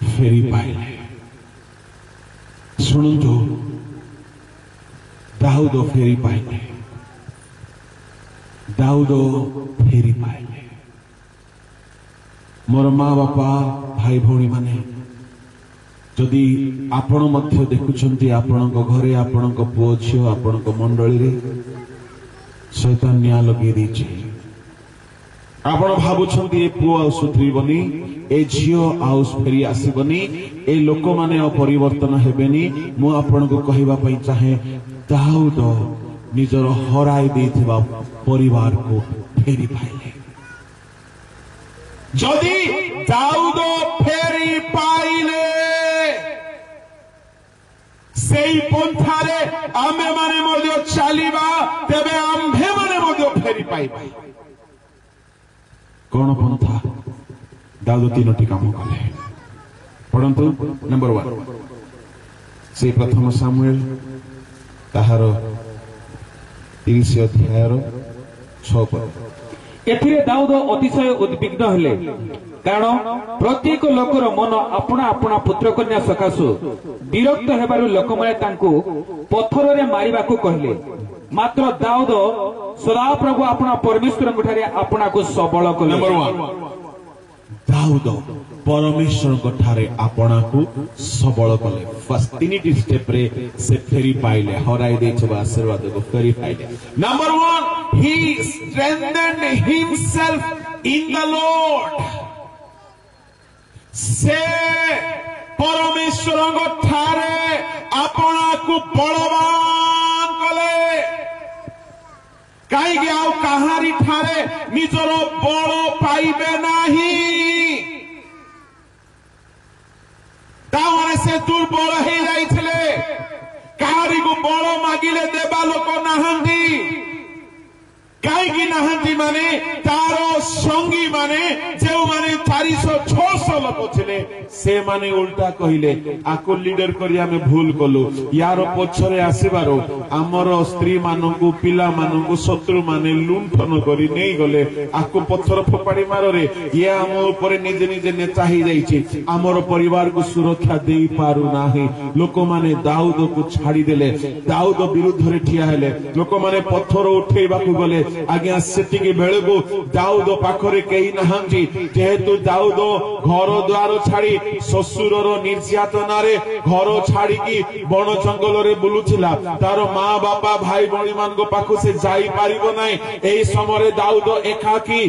फेरी पाइले सुनंतु दाऊद फेरी पाइले दाऊद फेरी पाइले मोर माँ बापा भाई भौणी माने जदि आपण मध्य देखुछन्ति आपणक घरे आपणक पुओ झियो आपणक मंडली रे शैतान निया लगे देछि आपण भाबुछन्ति ए पुओ आ सुधरिबनी ए झियो आ फेरी आसीबनी ए लोक माने अपरिवर्तन हेबेनी मु आपणक कहिबा पई चाहे दाऊद निजर हराई देथिबा परिवार को फेरी पाइले जदि दाऊद फेरी पाइले सेई पंथारे आमे माने मध्य चलिबा तेबे आम्भे माने मध्य फेरी पाइबा कौन पंथा दाऊद तीनोटी काम कले पढ़ंतु नंबर 1 से प्रथम सामुएल ताहार 30 अध्यायर 6 पद एथिरे दाऊद अतिशय उद्विग्न हेले कारण प्रत्येक लोकर मन अपना अपना पुत्र कन्या सकाशु विरक्त हेबारु लोक माने तांको पत्थर रे मारिबाकू कहले मात्र दाऊद सदा प्रभु अपना परमेश्वर ठारे अपना को सबल कले नंबर 1 दाऊद परमेश्वर ठारे अपना को सबल कले फर्स्ट तीनटी स्टेप रे से फेरी पाइले हराई देछबा आशीर्वाद को फेरी पाइले number 1 he strengthened himself in the Lord से परमेश्वर ठारे अपना को बलवान कले कहीं आउ कहारी ठारे निजर बल पाइबे नहीं ताने से दुर्बल हो जाइथिले कहारी को बल मागिले देबा लोक नाहंती कहीं नहांती माने तारो संगी माने जो माने 400-600 लोक थिले से माने उल्टा कहिले आको लीडर करी आमे भूल कलु यार पछरे आसीबारो हमर स्त्री मानकु पिला मानकु शत्रु माने लुंठन करी नै गले आको पत्थर फोपाड़ी मारो रे ये हम ऊपर निजे निजे नेता ही जाइछि हमर परिवार को सुरक्षा देई पारु नाही लोक माने दाऊद को छाड़ी देले दाऊद विरुद्ध रे ठिया हेले लोक माने पत्थर उठेबाकू गले आज्ञा सेतिकी बेळगु दाऊद पाखरे केही नाहांती जेहेतु दाऊद घर द्वार छाड़ी ससुरर निर्यातना रे घर छाड़ी की बन जंगल रे बुलुथिला तार मां बापा भाई बणी मान को पाखु से जाई पारिबो नाही एही समय दाऊद एकाकी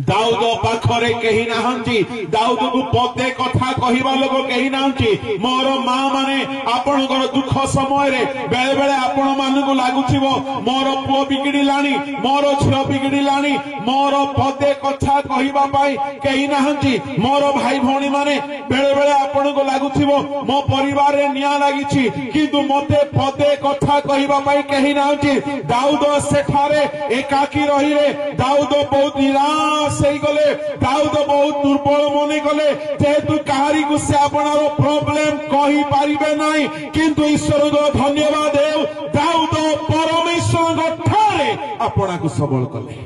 दाऊद पाखरे कही नाहंती दाऊद को पदे कथा कहिबा लोक कही नाहंती मोर मां माने आपनकर दुख समय रे बेले बेले आपण मान को लागुथिबो मोर पुओ बिगड़िलानी मोर झियो बिगड़िलानी मोर पदे कथा कहिबा पाई कही नाहंती मोर भाई भौणी माने बेले बेले आपण को लागुथिबो मो परिवार रे निया लागिछि किंतु मते पदे कथा कहिबा पाई कही नाहंती दाऊद सेठारे एकाकी रही रे दाऊद बहुत निराश गले दाऊद बहुत दुर्बल मने गले जेहेतु कहारी को से आपनारो प्रॉब्लम कहि पारिबे नाही किंतु ईश्वर को धन्यवाद देव दाऊद परमेश्वर गठारे आपना को सबल कले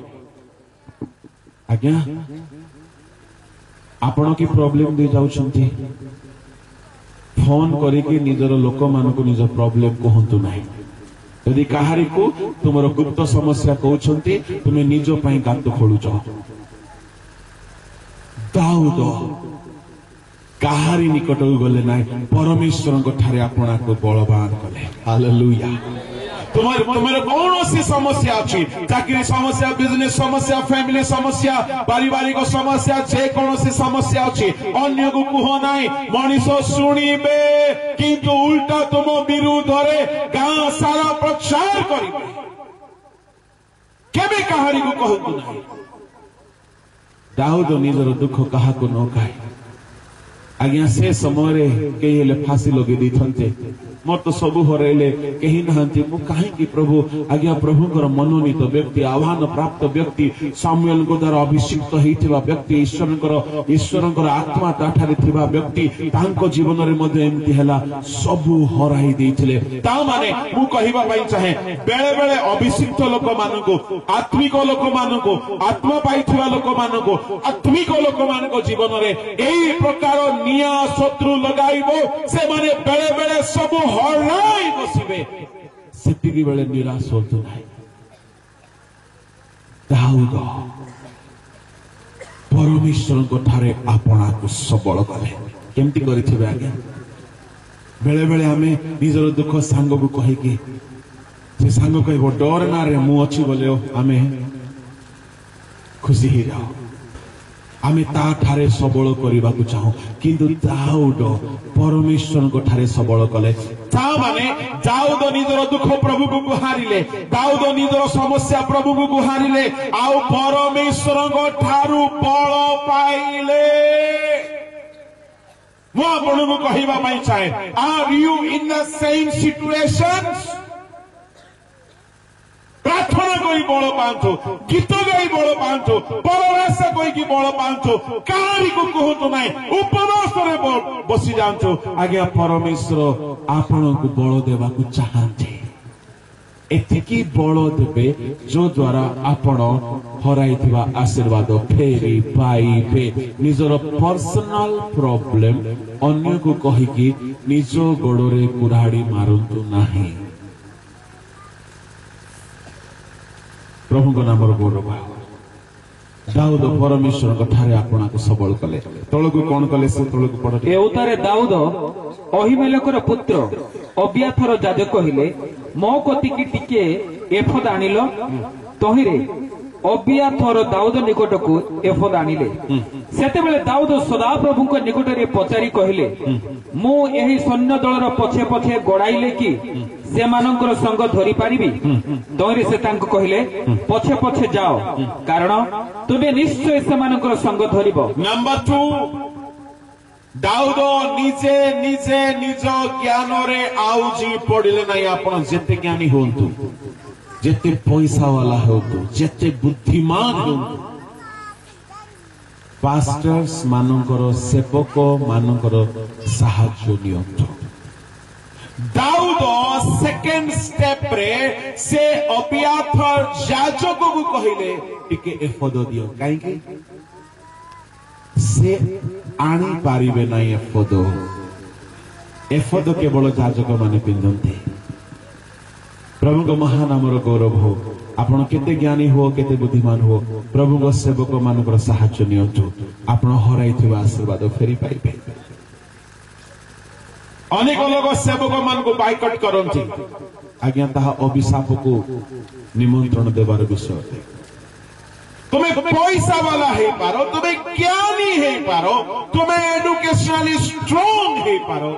आज्ञा आपण की प्रॉब्लम दे जाउछंती फोन करिके निजर लोक मान को निज प्रॉब्लम कहंतु नाही यदि कहारी को तुमरो गुप्त समस्या कहउछंती तुमे निजो पई गात खोलुछ दाऊद कहारी निकट गले ना परमेश्वर ठारे आपना को बलवान कले हालेलुया तुम्हारे कौन सी समस्या अच्छी चाकरी समस्या बिजनेस समस्या फैमिली समस्या पारिवारिक समस्या जे कौन सी समस्या अच्छी अन्य को कुह नाई मनीष शुणिबे किंतु उल्टा तुम विरुद्ध रे गाँ सारा प्रचार करिबे केबे कहारी को कहतु नाही दाऊद निजर दुख कहा को न कहे आज्ञा से समय कई हेले फांसी लगे दी मोर तो सबू हरैले कहीं नहांती मु कहीं प्रभु आज्ञा प्रभुଙ୍କର मनोनीत व्यक्ति आह्वान प्राप्त व्यक्ति सामुएल को द्वारा अभिषिक्त होइथिबा व्यक्ति ईश्वरଙ୍କର आत्मा ताठारे थिबा व्यक्ति तांको जीवन रे मध्ये एमति हला सबू हराई देथिले ता माने मु कहिबा पई चाहे बेले बेले अभिषिक्त लोक मानको आत्मिक लोक मानको आत्मा पाइथिबा लोक मानको आत्मिक लोक मानको जीवन रे एई प्रकार निया शत्रु लगाइबो से माने बेले बेले सबू हराई बसिबे सेतिकी बेले निराश होतो नाही दाऊद परमेश्वर को ठारे आपना को सबल कले केमती करिथिबे आगे बेले बेले हमें निजर दुख सांग को कहि कि से सांग कहबो डर ना रे मु अछि बोले हमें खुशी ही जाओ आमे ता ठारे सबल करबा को चाहो किंतु दाऊद परमेश्वर को ठारे सबल कले ता माने दाऊद निजर दुख प्रभु को गुहारिले दाऊद निजर समस्या प्रभु को गुहारिले आउ परमेश्वर को ठारू बल पाइले मु आपन को कहिबा पई चाहे are you in the same situations प्रार्थना कोई बल पांचो गीत गाई बल पांचो परवेश कोई की बल पांचो कहानी को कहतु ना उपवास रे बसी जांचो आज्ञा परमेश्वर आपण को बल देवा को चाहते एतिकी बल देबे जो द्वारा आपण हराइथिबा आशीर्वाद फेरी पाइबे निजर पर्सनल प्रॉब्लम अन्य को कहि कि निजो गोड़रे कुराड़ी मारंतु नाही प्रभु को नाम गौरव दाऊद परमेश्वर ठारे आपना को सबल कले तळ को कोन कले से तळ को पढ एउतारे दाऊद अहीमेलेकर पुत्र अबियाथर याजक कहिले मो कति की टिके एफद आनिलो तहिरे अबियाथर दाऊद निकट को एफद आनिले सेते बेले दाऊद सदा प्रभु को निकट रे पचारी कहिले मु एही सैन्य दलर पछे पछे गड़ाइले कि से मानकर संग धरी पारिबी तहिरे से तांको कहिले पछे पछे जाओ कारण तुमे निश्चय से मानकर संग धरिबो नंबर 2 दाऊद निजे निजे निज ज्ञान रे आउजी पड़िले नाही आपण जेते ज्ञानी होंतु जेते पैसा वाला हो जेते बुद्धिमान हो पास्टर्स मानकर सेवक मानकर साहाय्य नियंत्रण दाऊद सेकेंड स्टेप रे से अबियाथ याजक को कहले टिके एफद दियो काई से आनी पारिबे नाही एफद केवल याजक माने पिंधंते प्रभु को महानामर गौरव हो आपण केते ज्ञानी हो केते बुद्धिमान हो प्रभु को सेवक मानकर साहाय्य नियंतु आपण हराइथिबा आशीर्वाद फेरी पाइबे अनेक लोग सेवक मान को बाइकट करती आज्ञा ताहा अभिशाप को निमंत्रण देवार विषय तुम्हें पैसा वाला है पारो तुम्हें ज्ञानी है पारो तुम्हें एडुकेशनली स्ट्रांग है पारो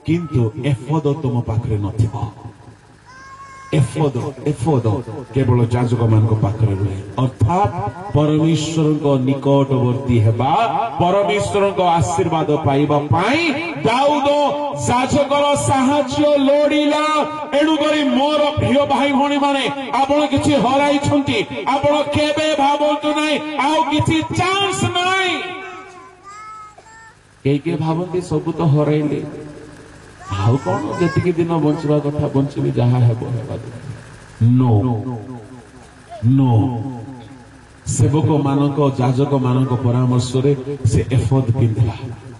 किंतु एफद तुम पाखरे नथिबो एफद केवल याजक मान को पाखरे रुहे अर्थात परमेश्वर को निकटवर्ती हेबा परमेश्वर को आशीर्वाद पाइबा पाई दाऊद याजकर साहाय्य लोड़िला एणु करी मोर प्रिय भाई भणी माने आपण किछि हराई छंती आपण केबे भाबंतु नाही आउ किछि चांस नाही के भाबंती सब तो हराइले आउ कौन जी दिन बंचवा कथा बंचबी जहा नो नो सेवक मानक याजक मानक परामर्श से एफद पिंधला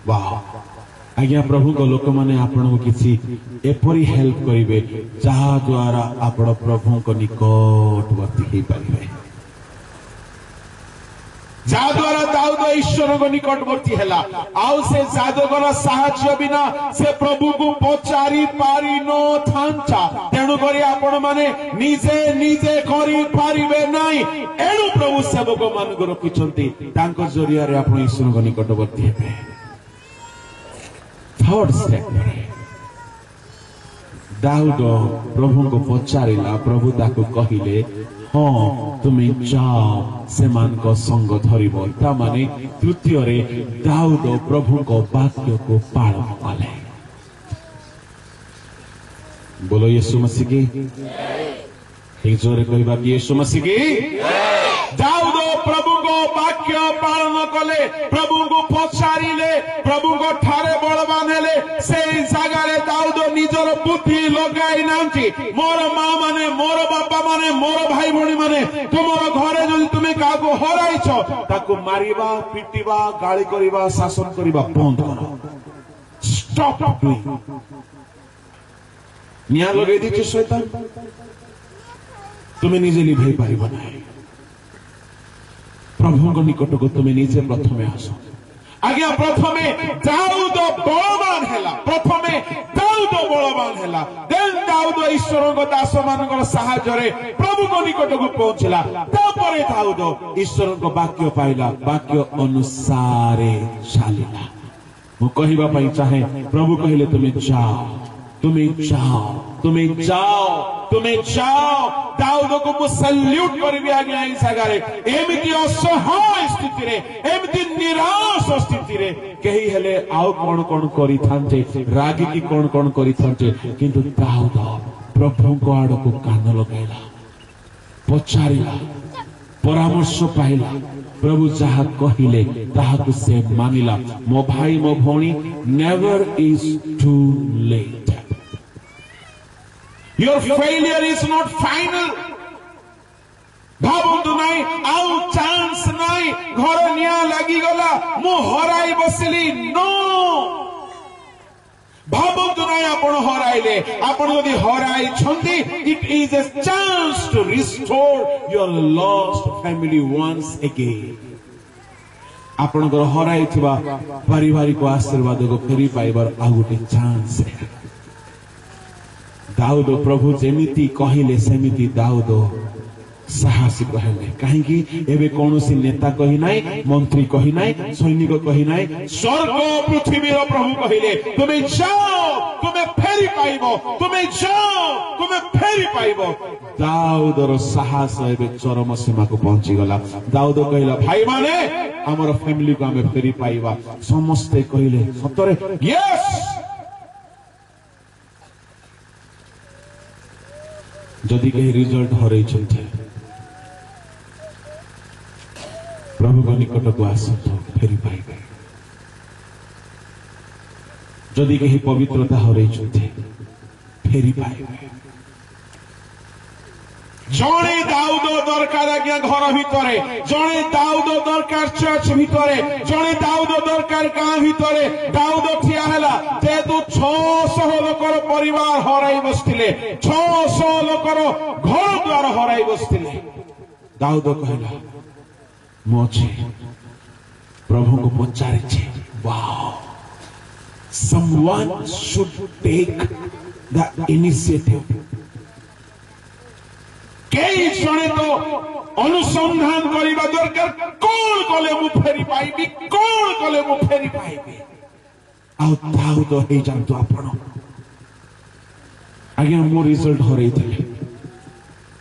वाह आज्ञा प्रभु को लोक माने आपन को किछि एपरी हेल्प करिवे जहा द्वारा आपण प्रभु को निकटवर्ती हे पारिबे जा द्वारा दाऊद ईश्वर को निकटवर्ती हैला आउ से याजकर साहाय्य बिना से प्रभु को पचारि पारि न थांचा तेणु करी आपण माने निजे निजे करी पारिबे नाही एणु प्रभु सेवक मान को रखिछंती तांको जरिया रे आपण ईश्वर को निकटवर्ती हेबे थर्ड स्टेप दाऊद प्रभु को पचारिला प्रभु ताको कहिले हाँ तुम्हें जाओ से मान को संग धरिब ता माने तृतीय रे दाऊद प्रभु को वाक्य को पालन कले बोलो यीशु मसीह की एक जोरे कहबा कि यीशु मसीह की दाऊद प्रभु को वाक्य पालन कले प्रभु को पचारिले प्रभु को ठारे बलवान हेले से जगारे दाऊद निजर बुद्धि लगाई नांची मोर मां माने मोर बापा माने मोर भाई भणी माने तुमर घरे जदि तुमे काको हराइछो ताको मारिबा पिटिबा गाली करिबा शासन करिबा बंद करो स्टॉप डूइंग निया लगे दी शैतान तुम्हें निजे लिभाई पारिबो नाही प्रभु को निकट को तुम्हें निजे प्रथमे आस आज्ञा प्रथमे दाऊद बलवान हैला प्रथमे दाऊद बलवान हैला देन दाऊद ईश्वर को दास मानकर साहाय्य रे प्रभु को निकट को पहुंचला तापरे दाऊद ईश्वर को वाक्य पाइला वाक्य अनुसारे चालिला मु कहिबा पई चाहे प्रभु कहिले तुम्हें जाओ तुम्हें जाओ तुम्हें जाओ तुम्हें जाओ दाऊद को मु सल्यूट करबी आज्ञा ई सगारे एमिति असहाय स्थिति रे एमिति निराश स्थिति रे केही हेले आउ कोन कोन करि थांते रागी की कोन कोन करि थांते किंतु दाऊद प्रभु को आड़ को कान लगाइला पचारिला परामर्श पाइला प्रभु जहा कहिले ताहाकु से मानिला मो भाई मो भौणी never is too late Your failure is not final. भाबंतु नाही आउ चांस नाही घर निया लागी गला मु हराई बसिली नो भाबंतु नाही आपण हराइले आपण यदि हराई छंती it is a chance to restore your lost family once again आपण घर हराई थिबा पारिवारिक आशीर्वाद को फेरी पाइबार आ गोटे चांस है दाऊद प्रभु जेमिति कहिले सेमिति दाऊद साहसी कहले कहीं एबे कौनसी नेता कही नाई मंत्री कही नाई सैनिक कही नाई स्वर्ग पृथ्वी प्रभु कहिले तुम्हें जाओ तुम्हें फेरी पाइबो तुम्हें जाओ तुम्हें फेरी पाइबो दाऊदर साहस एबे चरम सीमा को पहुंची गला दाऊद कहला भाई माने हमर फैमिली को हमें फेरी पाइबा समस्ते कहले सतरे यस जदि कहीं रिजल्ट हरई प्रभु को निकट को आसतु फेरी पाइबे। जदि कहीं पवित्रता हरई फेरी पाइबे। जड़े दाऊद दरकार आज्ञा घर भितर, जड़े दाऊद दरकार चर्च भितर, जड़े दाऊद दरकार गाँ भितर। दाऊद ठिया है जेहेतु 600 लोकर परिवार हराई बसते, 600 लोकर घर द्वार हराई बसते। दाऊद कहला मुझे प्रभु को पचारे wow someone should take the initiative। कई जने तो अनुसंधान करने दरकार कौन कले मु फेरी पाइबी, कौन कले मु फेरी पाइबी। आउ दाऊद हे जानतो आपण आज्ञा मो रिजल्ट हरई थे,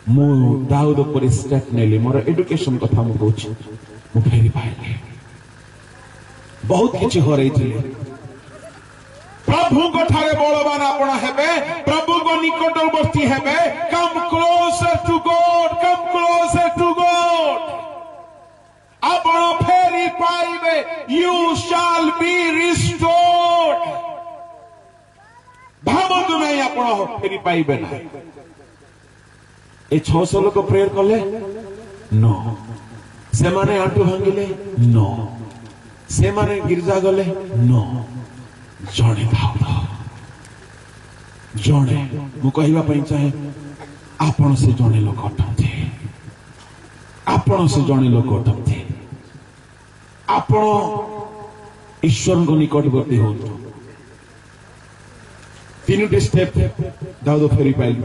मु दाऊद पर स्टेप नेली, मोर एजुकेशन कथा मु कहूची, मु फेरी पाइली। बहुत किछि हरई थे। प्रभु को ठारे बलवान आपण हेबे, प्रभु को निकटवर्ती हेबे। Come closer to God, come closer to God. आपण फेरी पाइबे, यू शैल बी रिस्टोर्ड। भावतु नहीं आपण फेरी पाइबे ना। ए 600 लोक प्रेयर कले नो, से माने आंटू भांगिले नो, से माने गिरजा गले नो। जड़े दाऊद जड़े मु कहवा चाहे आपण से जड़े लोक अटंती, आपण से जड़े लोक अटंती। आपण ईश्वर को निकटवर्ती हो। 3टी स्टेप दाऊद फेरी पाइल।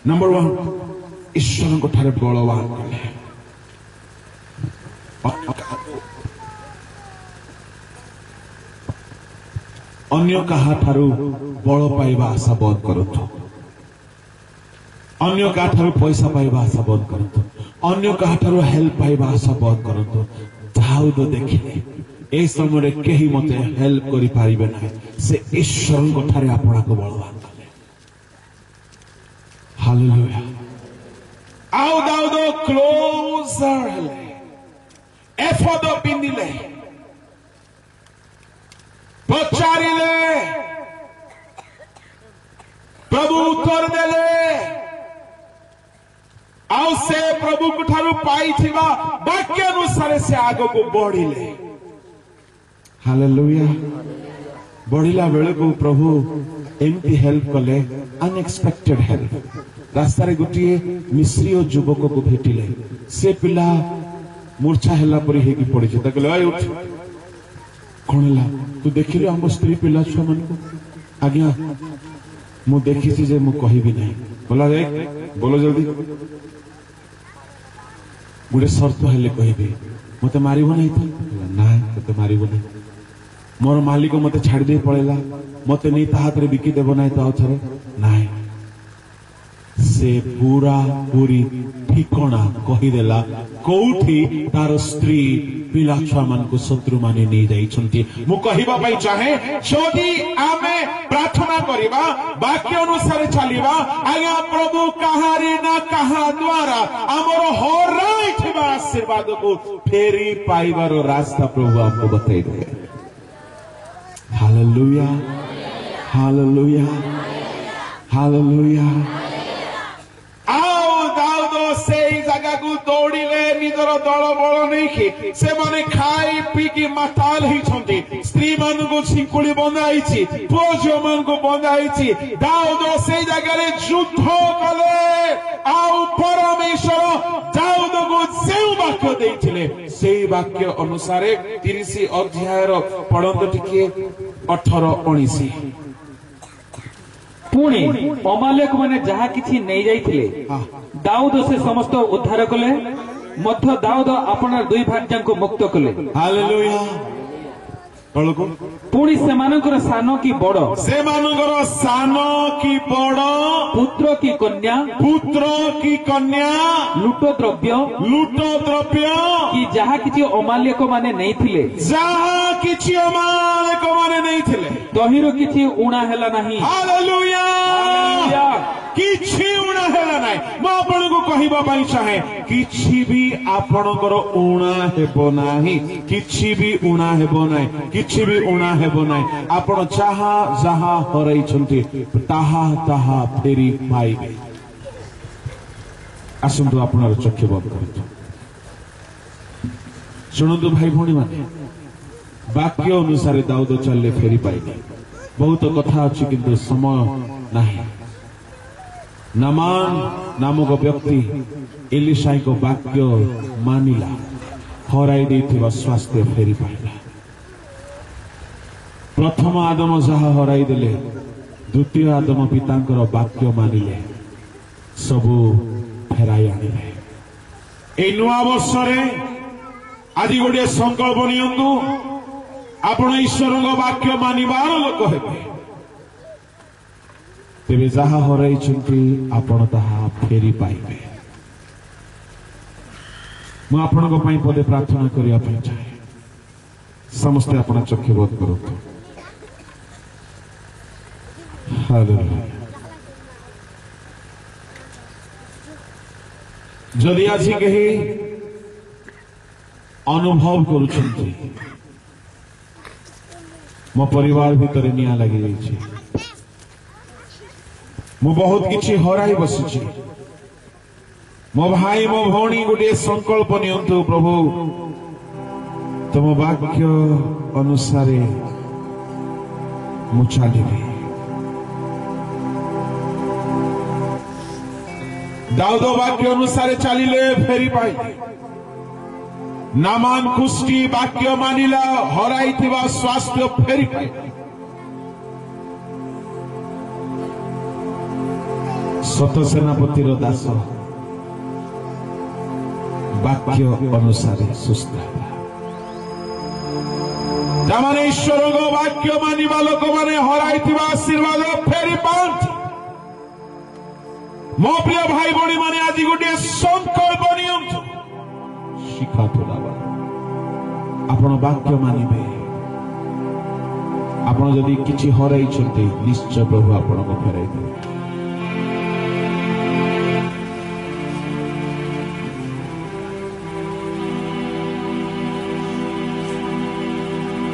नंबर 1 ईश्वर को ठारे बलवान कले। अन्य कहा ठारू बल पाइबा आशा बंद करतु, अन्य कहा ठारू पैसा पाइबा आशा बंद करतु, अन्य कहा ठारू हेल्प पाइबा आशा बंद करतु। दाऊद देखिले ए समय केही मते हेल्प करि पारिबे ना, से ईश्वर को ठारे आपना को बलवान कले। हालेलुया। आउ दाऊद क्लोजर हेले, एफोद पिंदिले, पचारिले, प्रभु उत्तर देले। आउ से प्रभु को ठारू पाई वाक्य अनुसार से आग को बढ़िले। हालेलुया। बढ़िला बेले को प्रभु एमती हेल्प कले, अनएक्सपेक्टेड हेल्प। रास्ता रे गोटे मिस्री और युवक को भेटिले, से पिला मूर्छा हैला परी हेकी पड़े। कहले उठ, कौन है तू देखिलु हम स्त्री पिला छुआ मन को? आज्ञा मु देखी जे मु कहबी नहीं। बोला देख बोलो जल्दी। गोटे शर्त हेले कहबी, मते मारिबो नहीं था ना, मते मारिबो नहीं। मोर मालिक मते छाड़ी दे पड़ेला, मते नहीं ता हाथ रे बिकी देबो नहीं ता थरे नहीं। से पूरा पूरी ठिकणा कहीदेला कौठी तार स्त्री पिला छुआ मान को शत्रु माने नहीं जाइछंती। मु कहबा पई चाहे जदि आमे प्रार्थना करिबा, वाक्य अनुसार चलिबा, आज्ञा प्रभु कहारी ना कहा द्वारा हमरो हराई थिबा आशीर्वाद को फेरी पाइबार रास्ता प्रभु हमको बताई दे। Hallelujah, hallelujah, hallelujah. से जगह को दौड़िले, निजर दल बल नहीं कि से माने खाई पी की माताल ही स्त्री मान को छिंकुड़ी बंधाई, पुओ झील मान को बंधाई। दाऊद से जगह युद्ध कले, आउ परमेश्वर दाऊद को जो वाक्य देइथिले से वाक्य अनुसार 30 अध्याय पढ़ंत टिके 18-19। पुणी अमालेक माने जहा किछि नहीं जाइथिले दाऊद से समस्त उद्धार कले, मध्य दाऊद अपना 2 भार्या को मुक्त कले। हालेलुया। पुणी सेमानकर सान की बड़, सेमानकर सान की बड़, पुत्र की कन्या, पुत्र की कन्या, लुट द्रव्य, लुट द्रव्य कि जहा किछि अमालेक माने नहीं थिले, जहा किछि अमालेक माने नहीं थिले, तहिरो किछि उणा हैला नाही। हालेलुया। हालेलुया। किछि उणा हैला नाही। ମୁଁ ଆପଣଙ୍କୁ କହିବା ପାଇଁ ଚାହେଁ କିଛି ବି ଆପଣଙ୍କର ଉଣା ହେବ ନାହିଁ, କିଛି ବି ଉଣା ହେବ ନାହିଁ, କିଛି ବି ଉଣା ହେବ ନାହିଁ। ଆପଣ ଯାହା ଯାହା ହରାଇଛନ୍ତି ତାହା ତାହା ଫେରି ପାଇବେ। ଆସନ୍ତୁ ଆପଣଙ୍କ ଚକ୍ଷୁ ବନ୍ଦ କରନ୍ତୁ, ଶୁଣନ୍ତୁ ଭାଇ ଭଉଣୀ ମାନେ, ବାକ୍ୟ ଅନୁସାରେ ଦାଉଦ ଚାଲିଲେ ଫେରି ପାଇଲେ। ବହୁତ କଥା ଅଛି କିନ୍ତୁ ସମୟ ନାହିଁ। ନାମାନ ନାମକ ବ୍ୟକ୍ତି ଏଲିଶାଙ୍କ ବାକ୍ୟ ମାନିଲା, ହରାଇ ଦେଇଥିବା ସ୍ୱାସ୍ଥ୍ୟ ଫେରି ପାଇଲା। ପ୍ରଥମ ଆଦମ ଯାହା ହରାଇ ଦେଲେ, ଦ୍ୱିତୀୟ ଆଦମ ପିତାଙ୍କର ବାକ୍ୟ ମାନିଲେ, ସବୁ ଫେରାଇ ଆଣିଲେ। এই ନୂଆ ବର୍ଷରେ ଆଜି ଗୋଟିଏ ସଂକଳ୍ପ ନିଅନ୍ତୁ, ଆପଣ ଈଶ୍ୱରଙ୍କ ବାକ୍ୟ ମାନିବାର ଲୋକ ହେବେ। ତେବେ ଯାହା ହରାଇଛନ୍ତି ଆପଣ ତାହା ଫେରି ପାଇବେ। ମୁଁ ଆପଣଙ୍କ ପାଇଁ ପଦେ ପ୍ରାର୍ଥନା କରିବା ପାଇଁ ଚାହେଁ। ସମସ୍ତେ ଆପଣ ଚକ୍ଷୁ ବନ୍ଦ କରନ୍ତୁ। ହାଲେଲୁୟା। ଯଦି ଆଜି କେହି ଅନୁଭବ କରୁଛନ୍ତି ମୋ ପରିବାର ଭିତରେ ନିଆଁ ଲାଗିଯାଇଛି, ମୁଁ ବହୁତ କିଛି ହରାଇ ବସିଛି, ମୋ ଭାଇ ମୋ ଭଉଣୀ ଗୋଟିଏ ସଂକଳ୍ପ ନିଅନ୍ତୁ, ପ୍ରଭୁ ତୁମ ବାକ୍ୟ ଅନୁସାରେ ମୁଁ ଚାଲିବି। ଦାଉଦ ବାକ୍ୟ ଅନୁସାରେ ଚାଲିଲେ ଫେରି ପାଇଲେ। ନାମାନ କୁଷ୍ଟି ବାକ୍ୟ ମାନିଲା, ହରାଇଥିବା ସ୍ୱାସ୍ଥ୍ୟ ଫେରି ପାଇଲେ। ସତ ସେନାପତିର ଦାସ ବାକ୍ୟ ଅନୁସାରେ ସୁସ୍ଥ ହେଲା। ତାମାନେ ଈଶ୍ୱରଙ୍କ ବାକ୍ୟ ମାନିବା ଲୋକମାନେ ହରାଇଥିବା ଆଶୀର୍ବାଦ ଫେରି ପାଆନ୍ତି। ମୋ ପ୍ରିୟ ଭାଇ ଭଉଣୀ ମାନେ, ଆଜି ଗୋଟିଏ ସଂକଳ୍ପ ନିଅନ୍ତୁ, ଆପଣ ବାକ୍ୟ ମାନିବେ। ଆପଣ ଯଦି କିଛି ହରାଇଛନ୍ତି ନିଶ୍ଚୟ ପ୍ରଭୁ ଆପଣଙ୍କୁ ଫେରାଇ ଦେବେ।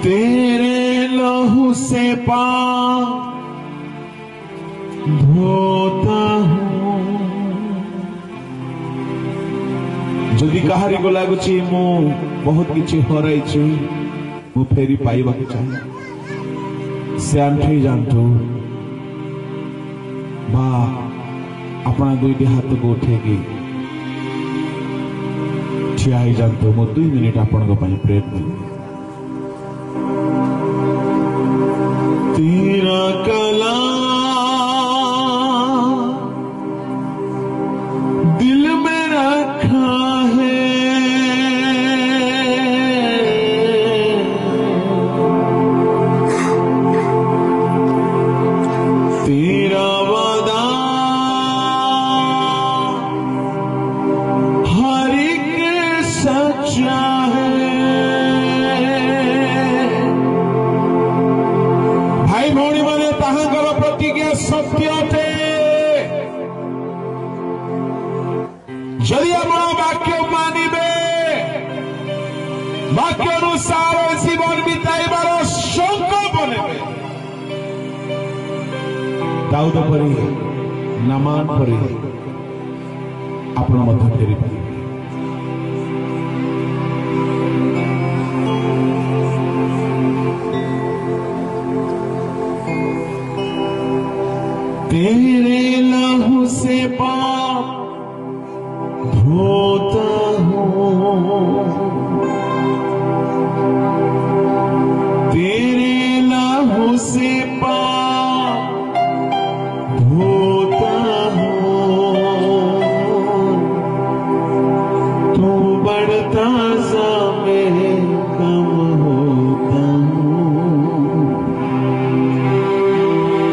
तेरे लहू से पाप धोता हूं। जदि कहारी को लगुची मु बहुत किछि हराइछि, मु फेरी पाइबाक चाहे, से आंठी जानतु बा अपना दुईटी हाथ को उठेगी ठिया ही जानतु। मु 2 मिनिट आपनको ପାଇଁ प्रेयर करी। तेरा कलाम दिल में रखा है, तेरा वादा हर एक सच्चा है। भौणी माने ताहांकर प्रतिज्ञा सत्य अटे। जदि आपण वाक्य मानिबे, वाक्य अनुसार जीवन बिताइबार संकल्प नेबे, दाऊद परी नामान परी आपण मध्य फेरी पाइबे। तेरे लहू से पाप धोता हूं, तेरे लहू से पाप धोता हूं। तू बढ़ता सा मैं कम होता हूं,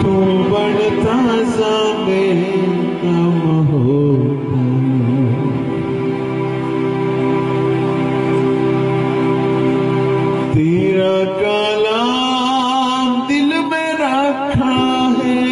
तू बढ़ता सा मैं कम होता हूं। तेरा कलाम दिल में रखा है,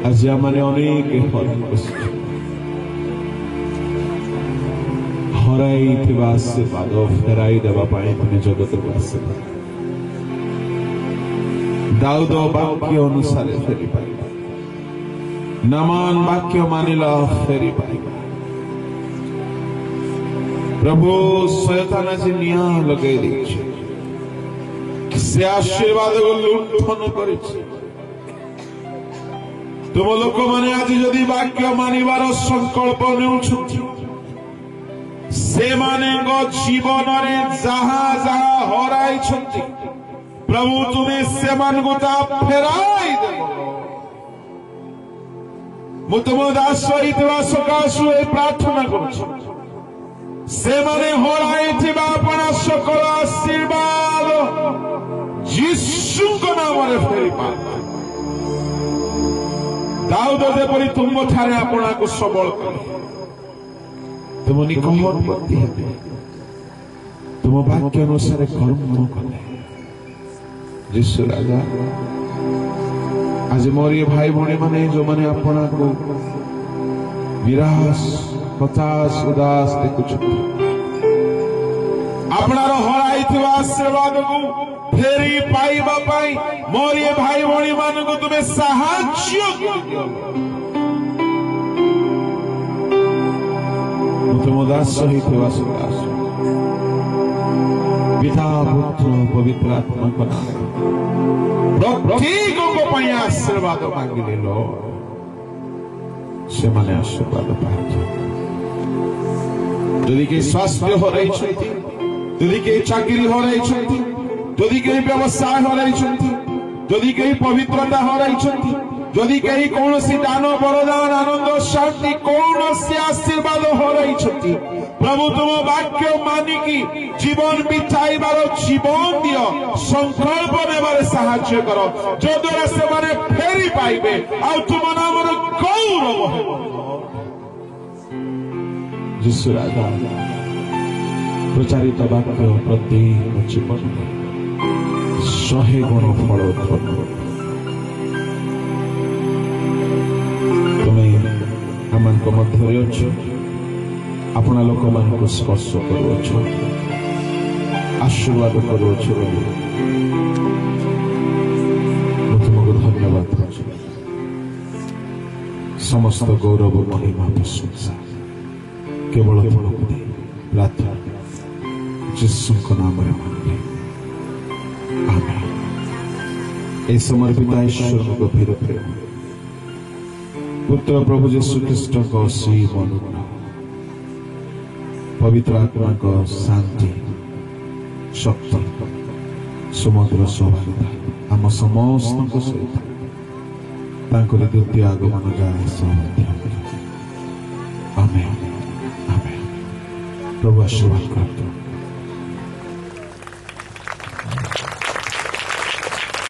आज आमने अनेक हराई आशीर्वाद फेराई देवाई तुम जगत को आस दाऊद वाक्य अनुसार फेरी पाइबा नामान वाक्य मानिला फेरी पाइबा प्रभु शैतान आज निया लगे से आशीर्वाद को लुंठन कर तुम लोक मैंने आज जदि वाक्य मानिबार संकल्प ने जीवन में जहाँ जहाँ हराई प्रभु तुम्हें से फेराई देव मु तुम दास सकाशु प्रार्थना कर हराई अपना सकल आशीर्वाद यीशु नाम फेरी पा दाऊद जेपरी तुम ठारे आपना को सबल कर तुम निकटवर्ती हेबे तुम वाक्य अनुसार कर्म कले यीशु राजा आज मोर ये भाई भौणी माने जो माने अपना को निराश हताश उदास देखुछ अपनार हराई आशीर्वाद को फेरी पाइबा पाई मोर ये भाई भौणी मान को तुम्हें साहाय्य तुम दास सहित पिता पुत्र पवित्र आत्मा को नाम प्रत्येक आशीर्वाद मांगिले लो से माने आशीर्वाद पाए यदि के स्वास्थ्य हो रही यदि के चाकरी हो रही यदि कहीं व्यवसाय हो रही यदि कहीं पवित्रता हो रही यदि कहीं कौन सी दान वरदान आनंद शांति कौन सी आशीर्वाद हो रही प्रभु तुम वाक्य मानिकी जीवन बिताइबार जीवन दियो संकल्प नेबार साहाय्य कर जो द्वारा से माने फेरी पाइबे आ तुम नाम गौरव यीशु राजा प्रचारित वाक्य प्रत्येक जीवन 100 गुण फल उत्पन्न तुम आम मध्य अच्छ अपना लोक मान स्पर्श करुच आशीर्वाद करुच तुमको धन्यवाद समस्त गौरव महिमा प्रशंसा केवल तुमको दे प्रार्थना यीशु नाम मांगे आमेन। ए समर्पित ईश्वर को गंभीर प्रेम पुत्र प्रभु यीशु ख्रीष्ट को असीम अनुग्रह पवित्र आत्मा को शांति शक्ति समग्र सौभाग्यता आम समस्त सहित द्वितीय आगमन जाए आमेन आमेन। प्रभु आशीर्वाद करते